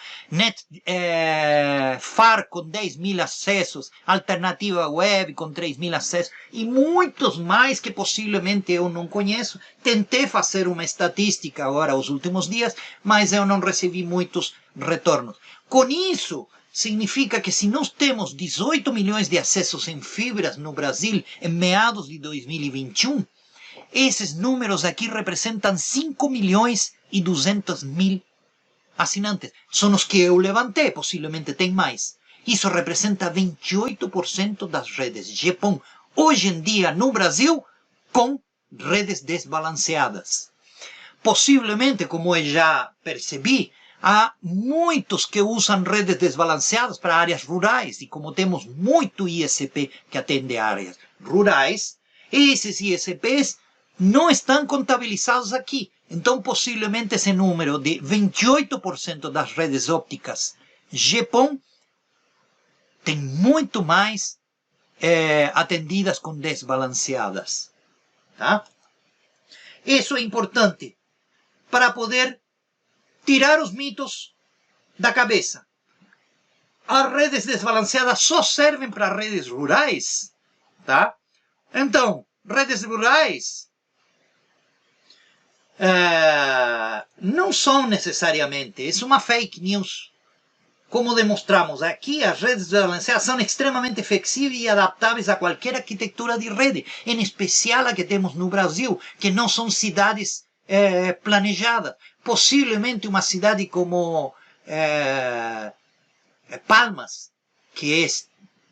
FAR com 10 mil acessos, Alternativa Web com 3 mil acessos, e muitos mais que possivelmente eu não conheço. Tentei fazer uma estatística agora os últimos dias, mas eu não recebi muitos retornos. Com isso, significa que se nós temos 18 milhões de acessos em fibras no Brasil em meados de 2021, esses números aqui representam 5 milhões e 200 mil assinantes. São os que eu levantei, possivelmente tem mais. Isso representa 28% das redes GPON hoje em dia no Brasil com redes desbalanceadas. Possivelmente, como eu já percebi, há muitos que usam redes desbalanceadas para áreas rurais, e como temos muito ISP que atende áreas rurais, esses ISPs não estão contabilizados aqui. Então, possivelmente, esse número de 28% das redes ópticas GPON tem muito mais atendidas com desbalanceadas. Tá? Isso é importante para poder tirar os mitos da cabeça. As redes desbalanceadas só servem para redes rurais, tá? Então, redes rurais não são necessariamente, isso é uma fake news. Como demonstramos aqui, as redes desbalanceadas são extremamente flexíveis e adaptáveis a qualquer arquitetura de rede, em especial a que temos no Brasil, que não são cidades planejadas. Possivelmente uma cidade como Palmas, que é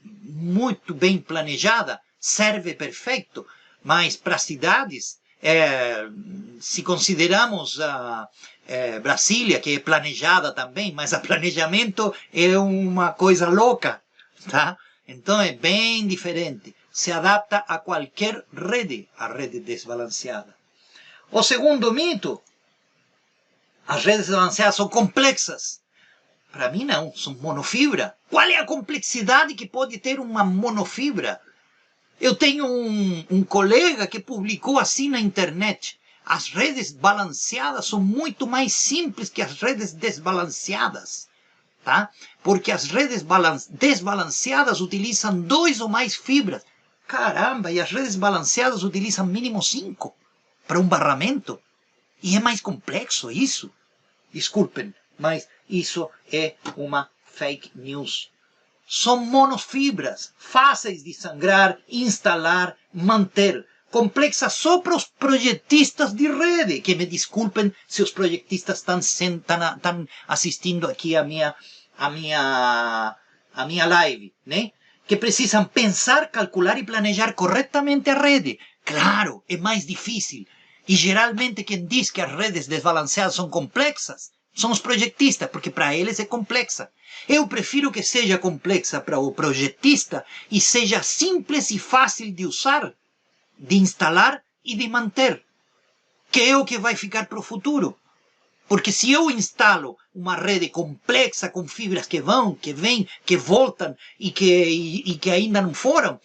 muito bem planejada, serve perfeito, mas para cidades, se consideramos Brasília, que é planejada também, mas o planejamento é uma coisa louca, tá? Então é bem diferente. Se adapta a qualquer rede, a rede desbalanceada. O segundo mito: as redes desbalanceadas são complexas. Para mim não, são monofibra. Qual é a complexidade que pode ter uma monofibra? Eu tenho um colega que publicou assim na internet: as redes balanceadas são muito mais simples que as redes desbalanceadas, tá? Porque as redes desbalanceadas utilizam 2 ou mais fibras. Caramba, e as redes balanceadas utilizam mínimo 5 para um barramento. E é mais complexo isso. Desculpem, mas isso é uma fake news. São monofibras, fáceis de sangrar, instalar, manter. Complexas só para os projetistas de rede, que me desculpem se os projetistas estão assistindo aqui a minha live, né? Que precisam pensar, calcular e planejar corretamente a rede. Claro, é mais difícil. E geralmente quem diz que as redes desbalanceadas são complexas são os projetistas, porque para eles é complexa. Eu prefiro que seja complexa para o projetista e seja simples e fácil de usar, de instalar e de manter, que é o que vai ficar para o futuro. Porque se eu instalo uma rede complexa com fibras que vão, que vêm, que voltam e que ainda não foram,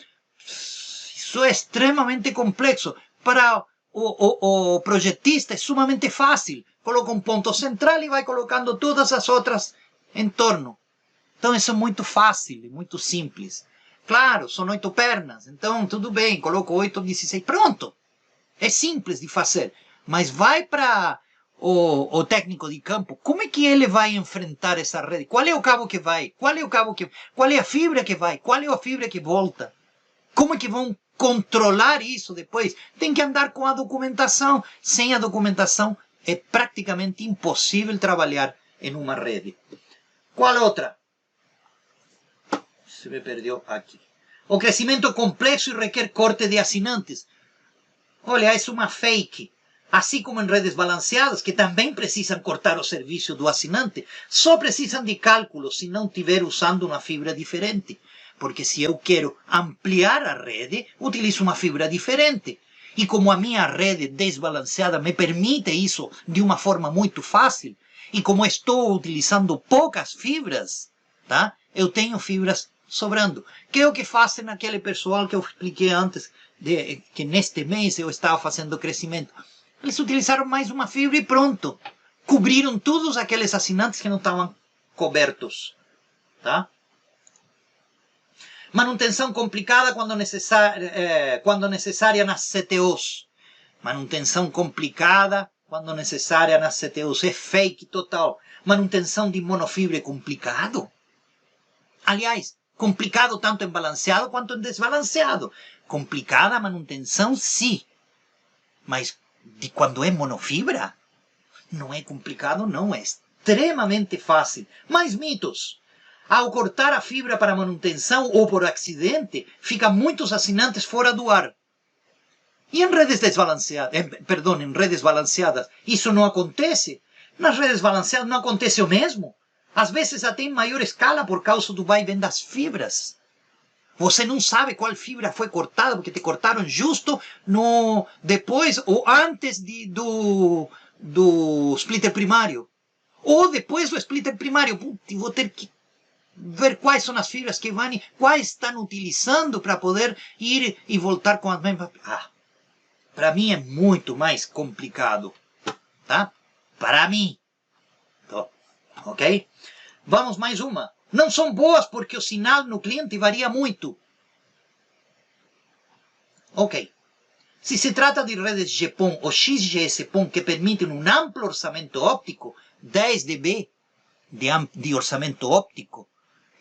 isso é extremamente complexo. Para o projetista é sumamente fácil. Coloca um ponto central e vai colocando todas as outras em torno. Então isso é muito fácil, muito simples. Claro, são 8 pernas, então tudo bem, coloco 8, 16, pronto. É simples de fazer, mas vai para o técnico de campo, como é que ele vai enfrentar essa rede? Qual é o cabo que vai? Qual é a fibra que vai? Qual é a fibra que volta? Como é que vão controlar isso depois? Tem que andar com a documentação. Sem a documentação é praticamente impossível trabalhar em uma rede. Qual outra? Se me perdeu aqui. O crescimento complexo e requer corte de assinantes. Olha, é uma fake. Assim como em redes balanceadas, que também precisam cortar o serviço do assinante, só precisam de cálculo se não estiver usando uma fibra diferente. Porque se eu quero ampliar a rede, utilizo uma fibra diferente. E como a minha rede desbalanceada me permite isso de uma forma muito fácil, e como estou utilizando poucas fibras, tá? Eu tenho fibras sobrando. Que é o que fazem aquele pessoal que eu expliquei antes, que neste mês eu estava fazendo crescimento. Eles utilizaram mais uma fibra e pronto. Cobriram todos aqueles assinantes que não estavam cobertos. Tá? Manutenção complicada quando necessária nas CTOs. Manutenção complicada quando necessária nas CTOs. É fake total. Manutenção de monofibra é complicado. Aliás, complicado tanto em balanceado quanto em desbalanceado. Complicada a manutenção, sim. Mas de quando é monofibra, não é complicado, não. É extremamente fácil. Mais mitos. Ao cortar a fibra para manutenção ou por acidente, ficam muitos assinantes fora do ar. E em redes desbalanceadas, em redes balanceadas, isso não acontece. Nas redes balanceadas não acontece o mesmo. Às vezes até em maior escala por causa do vai e vem das fibras. Você não sabe qual fibra foi cortada, porque te cortaram justo no depois ou antes do splitter primário. Ou depois do splitter primário. Putz, vou ter que ver quais são as fibras que vão e quais estão utilizando para poder ir e voltar com as mesmas. Para mim é muito mais complicado. Tá? Para mim. Ok? Vamos mais uma. Não são boas porque o sinal no cliente varia muito. Ok. Se se trata de redes GPON ou XGS-PON que permitem um amplo orçamento óptico, 10 dB de orçamento óptico,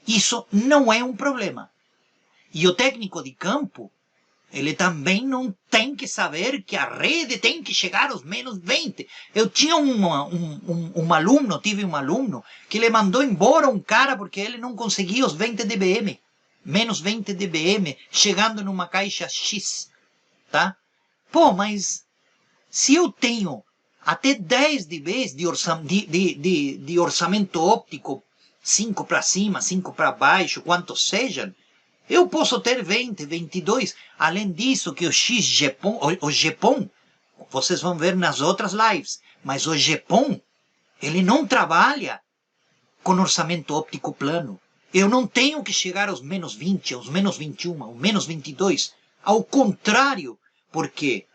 isso não é um problema. E o técnico de campo, ele também não tem que saber que a rede tem que chegar aos menos 20. Eu tinha tive um aluno que ele mandou embora um cara porque ele não conseguia os 20 dBm. Menos 20 dBm, chegando numa caixa X. Tá? Pô, mas se eu tenho até 10 dB de orçamento óptico, 5 para cima, 5 para baixo, quantos sejam, eu posso ter 20, 22. Além disso, que o XGPON, o GPON, vocês vão ver nas outras lives, mas o GPON, ele não trabalha com orçamento óptico plano. Eu não tenho que chegar aos menos 20, aos menos 21, aos menos 22. Ao contrário, porque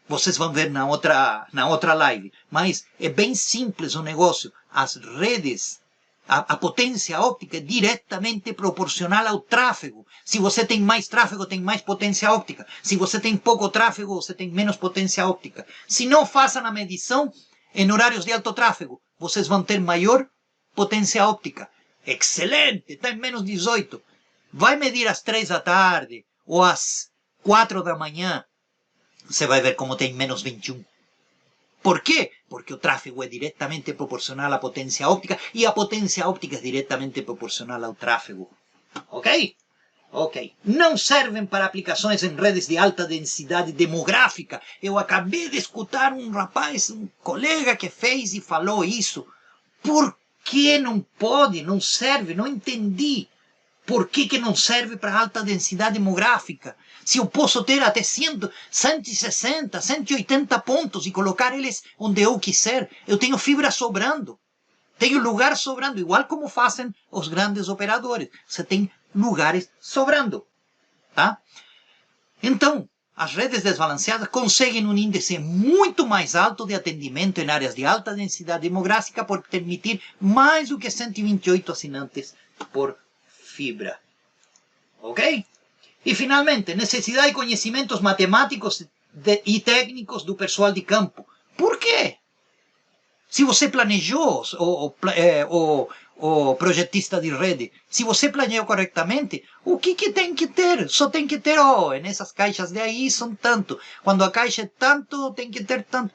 vocês vão ver na outra live, mas é bem simples o negócio. As redes, a potência óptica é diretamente proporcional ao tráfego. Se você tem mais tráfego, tem mais potência óptica. Se você tem pouco tráfego, você tem menos potência óptica. Se não façam a medição em horários de alto tráfego, vocês vão ter maior potência óptica. Excelente, está em menos 18. Vai medir às 3 da tarde ou às 4 da manhã. Você vai ver como tem menos 21. Por quê? Porque o tráfego é diretamente proporcional à potência óptica e a potência óptica é diretamente proporcional ao tráfego. Ok? Ok. Não servem para aplicações em redes de alta densidade demográfica. Eu acabei de escutar um rapaz, um colega que fez e falou isso. Por que não pode? Não serve? Não entendi. Por que não serve para alta densidade demográfica? Se eu posso ter até 100, 160, 180 pontos e colocar eles onde eu quiser, eu tenho fibra sobrando. Tenho lugar sobrando, igual como fazem os grandes operadores. Você tem lugares sobrando. Tá? Então, as redes desbalanceadas conseguem um índice muito mais alto de atendimento em áreas de alta densidade demográfica por permitir mais do que 128 assinantes por fibra. Ok? E, finalmente, necessidade de conhecimentos matemáticos e técnicos do pessoal de campo. Por quê? Se você planejou, o projetista de rede, se você planejou corretamente, o que tem que ter? Só tem que ter, nessas caixas de aí são tanto. Quando a caixa é tanto, tem que ter tanto.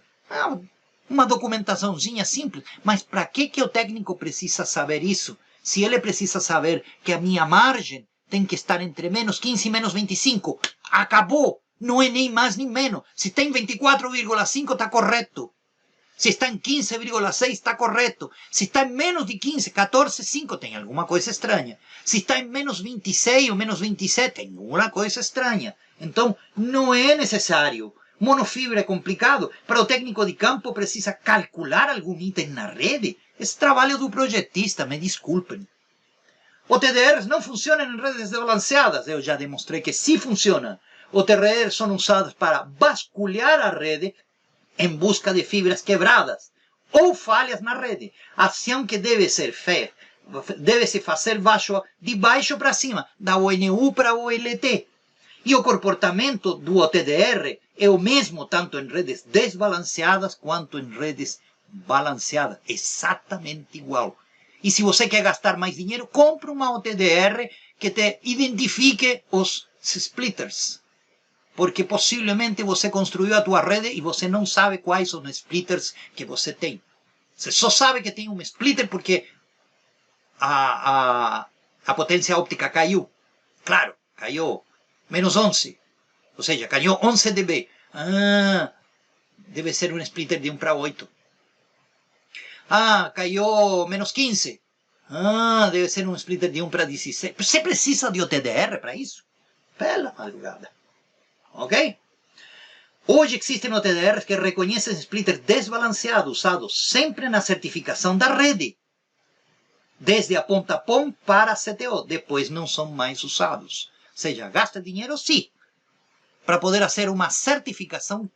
Uma documentaçãozinha simples. Mas para que o técnico precisa saber isso? Se ele precisa saber que a minha margem tem que estar entre menos 15 e menos 25. Acabou! Não é nem mais nem menos. Se tem 24,5 está correto. Se está em 15,6 está correto. Se está em menos de 15, 14,5 tem alguma coisa estranha. Se está em menos 26 ou menos 27 tem alguma coisa estranha. Então não é necessário. Monofibra é complicado. Para o técnico de campo precisa calcular algum item na rede. Esse trabalho do projetista, me desculpem. OTDRs não funcionam em redes desbalanceadas. Eu já demonstrei que sim funcionam. OTDRs são usados para vasculhar a rede em busca de fibras quebradas ou falhas na rede. A ação que deve ser feita, deve-se fazer de baixo para cima, da ONU para a OLT. E o comportamento do OTDR é o mesmo tanto em redes desbalanceadas quanto em redes balanceadas. Exatamente igual. E se você quer gastar mais dinheiro, compre uma OTDR que te identifique os splitters. Porque possivelmente você construiu a tua rede e você não sabe quais são os splitters que você tem. Você só sabe que tem um splitter porque a potência óptica caiu. Claro, caiu menos 11. Ou seja, caiu 11 dB. Deve ser um splitter de 1 para 8. Caiu menos 15. Deve ser um splitter de 1 para 16. Você precisa de OTDR para isso? Pela madrugada. Ok? Hoje existem OTDRs que reconhecem splitter desbalanceado usado sempre na certificação da rede, desde a ponta POM para a CTO. Depois não são mais usados. Ou seja, gasta dinheiro sim, para poder fazer uma certificação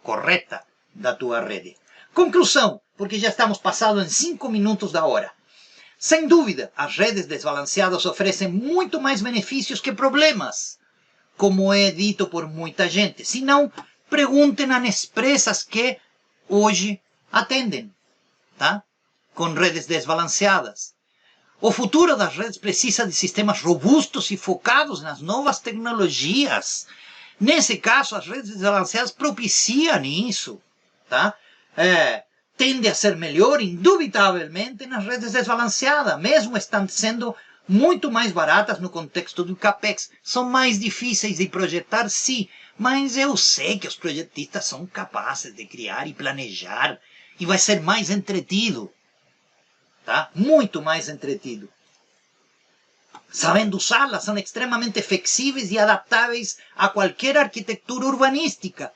correta da tua rede. Conclusão, porque já estamos passados em 5 minutos da hora. Sem dúvida, as redes desbalanceadas oferecem muito mais benefícios que problemas, como é dito por muita gente. Se não, perguntem às empresas que hoje atendem, tá? Com redes desbalanceadas. O futuro das redes precisa de sistemas robustos e focados nas novas tecnologias. Nesse caso, as redes desbalanceadas propiciam isso, tá? Tende a ser melhor, indubitavelmente, nas redes desbalanceadas, mesmo estando sendo muito mais baratas no contexto do CAPEX. São mais difíceis de projetar, sim, mas eu sei que os projetistas são capazes de criar e planejar, e vai ser mais entretido, tá? Muito mais entretido. Sabendo usá-las, são extremamente flexíveis e adaptáveis a qualquer arquitetura urbanística.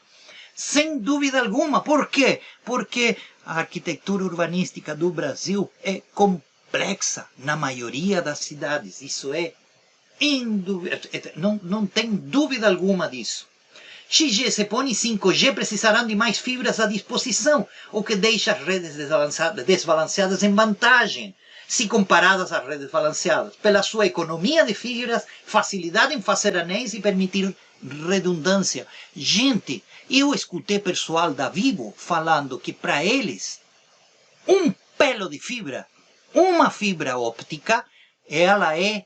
Sem dúvida alguma. Por quê? Porque a arquitetura urbanística do Brasil é complexa na maioria das cidades. Isso é não tem dúvida alguma disso. XG, se põe 5G, precisarão de mais fibras à disposição, o que deixa as redes desbalanceadas em vantagem, se comparadas às redes balanceadas, pela sua economia de fibras, facilidade em fazer anéis e permitir redundância. Gente, eu escutei pessoal da Vivo falando que para eles, um pelo de fibra, uma fibra óptica, ela é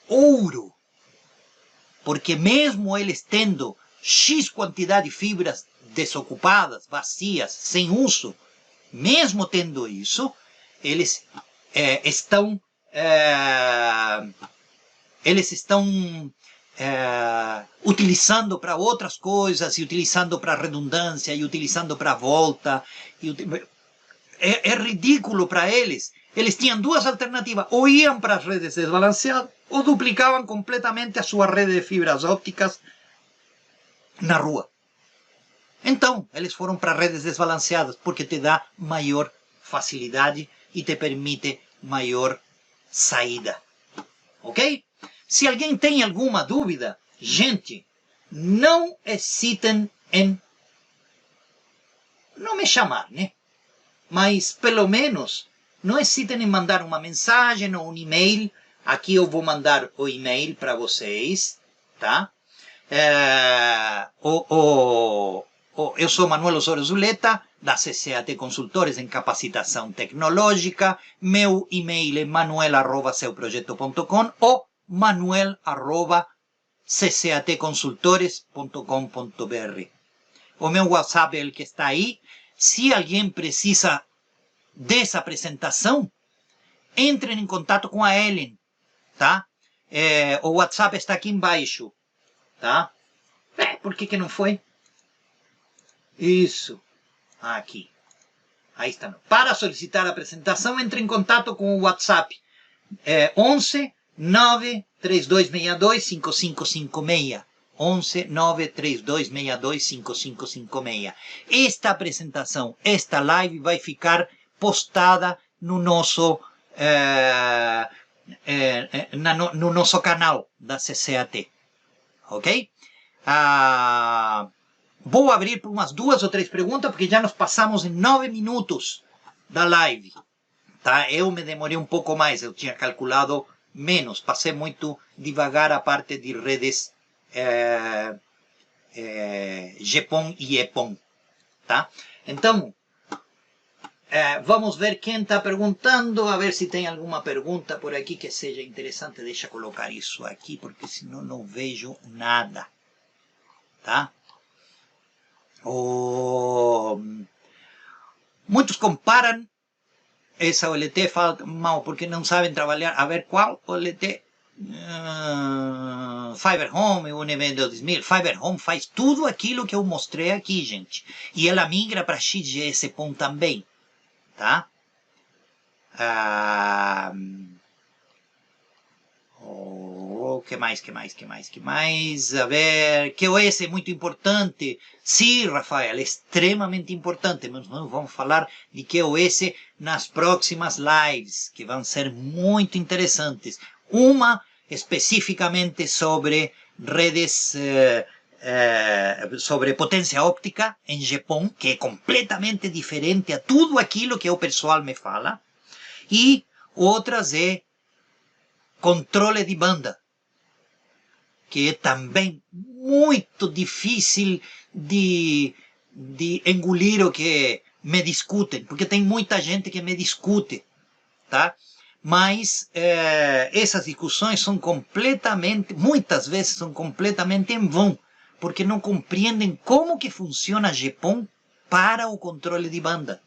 ouro. Porque mesmo eles tendo X quantidade de fibras desocupadas, vazias, sem uso, mesmo tendo isso, eles estão eles estão utilizando para outras coisas, e utilizando para redundância, e utilizando para volta. É ridículo para eles. Eles tinham duas alternativas: ou iam para as redes desbalanceadas, ou duplicavam completamente a sua rede de fibras ópticas na rua. Então, eles foram para redes desbalanceadas, porque te dá maior facilidade e te permite maior saída. Ok? Se alguém tem alguma dúvida, gente, não hesitem em não me chamar, né? Mas, pelo menos, não hesitem em mandar uma mensagem ou um e-mail. Aqui eu vou mandar o e-mail para vocês, tá? Eu sou Manuel Osório Zuleta, da CCAT Consultores em Capacitação Tecnológica. Meu e-mail é manuel@seuprojeto.com ou manuel@ccatconsultores.com.br. O meu WhatsApp é o que está aí. Se alguém precisa dessa apresentação, entrem em contato com a Ellen, tá? O WhatsApp está aqui embaixo, tá? Por que não foi? Isso. Aqui. Aí está. Para solicitar a apresentação, entre em contato com o WhatsApp. 11 93262 5556. 11 93262 5556. Esta apresentação, esta live vai ficar postada no nosso no nosso canal da CCAT. Ok? Vou abrir por umas 2 ou 3 perguntas, porque já nos passamos em 9 minutos da live. Tá? Eu me demorei um pouco mais, eu tinha calculado menos, passei muito devagar a parte de redes GPON e EPON. Tá? Então, vamos ver quem está perguntando, a ver se tem alguma pergunta por aqui que seja interessante. Deixa eu colocar isso aqui, porque senão não vejo nada. Tá? Muitos comparam essa OLT, falam mal porque não sabem trabalhar. A ver, qual OLT? Fiber Home, o NV2000. Fiber Home faz tudo aquilo que eu mostrei aqui, gente. E ela migra para XGS-PON também. Tá? Que mais? A ver, QoS é muito importante. Sim, Rafael, é extremamente importante. Mas nós vamos falar de QoS nas próximas lives, que vão ser muito interessantes. Uma especificamente sobre redes, sobre potência óptica em GPON, que é completamente diferente a tudo aquilo que o pessoal me fala. E outras é controle de banda, que é também muito difícil de engolir o que me discutem, porque tem muita gente que me discute, tá? Mas essas discussões são muitas vezes são completamente em vão, porque não compreendem como que funciona GPON para o controle de banda,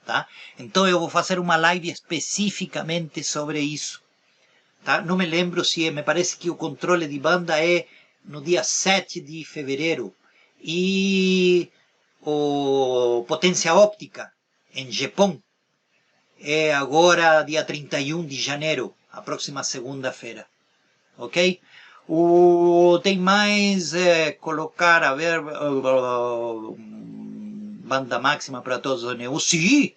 tá? Então eu vou fazer uma live especificamente sobre isso. Tá? Não me lembro se me parece que o controle de banda é no dia 7 de fevereiro e o potência óptica em GPON é agora dia 31 de janeiro, a próxima segunda-feira. Ok? Tem mais colocar, a ver, banda máxima para todos os NU? Sim,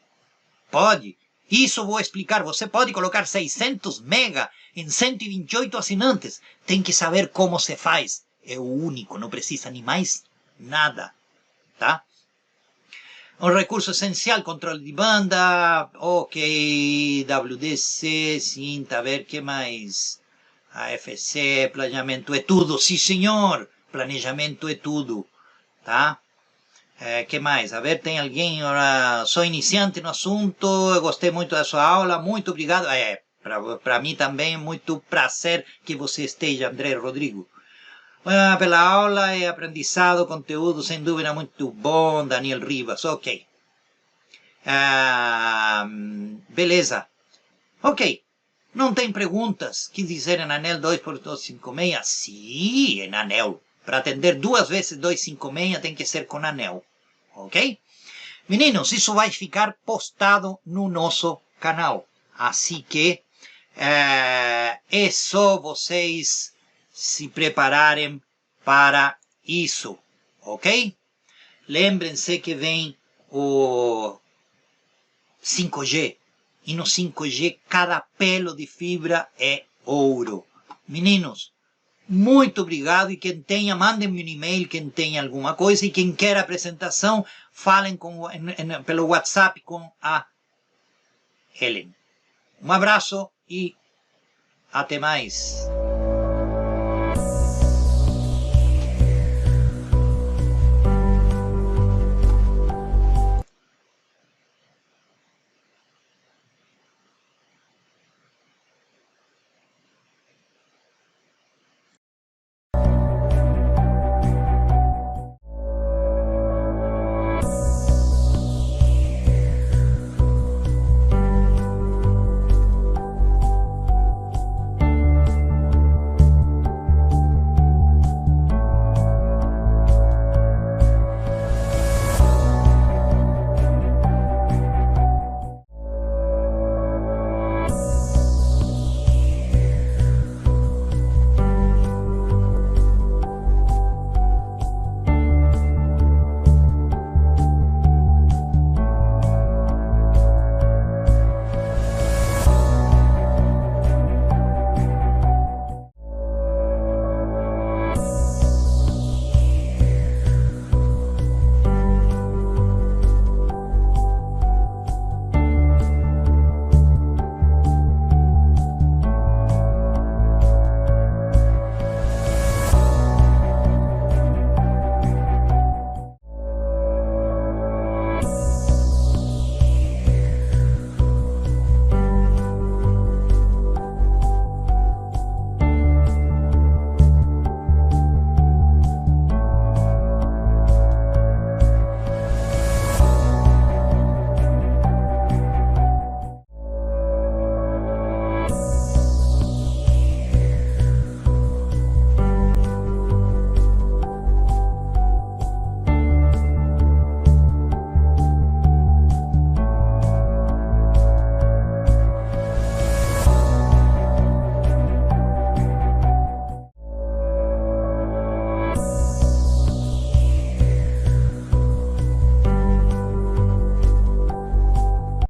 pode. Isso vou explicar. Você pode colocar 600 mega em 128 assinantes. Tem que saber como se faz. É o único, não precisa nem mais nada. Tá? Um recurso essencial, controle de banda. Ok, WDC, sim, a ver, que mais? AFC, planejamento é tudo. Sim, senhor, planejamento é tudo. Tá? Que mais? A ver, tem alguém? Sou iniciante no assunto, eu gostei muito da sua aula, muito obrigado. Para mim também é muito prazer que você esteja, André Rodrigo. Pela aula e aprendizado, conteúdo sem dúvida muito bom, Daniel Rivas, ok. Beleza. Ok. Não tem perguntas? Quis dizer em anel 2x256? Sim, em anel. Para atender 2 vezes 256 tem que ser com anel. Ok? Meninos, isso vai ficar postado no nosso canal. Assim que é só vocês se prepararem para isso. Ok? Lembrem-se que vem o 5G. E no 5G, cada pelo de fibra é ouro. Meninos, muito obrigado. E quem tenha, mandem-me um e-mail, quem tenha alguma coisa. E quem quer apresentação, falem pelo WhatsApp com a Helen. Um abraço e até mais.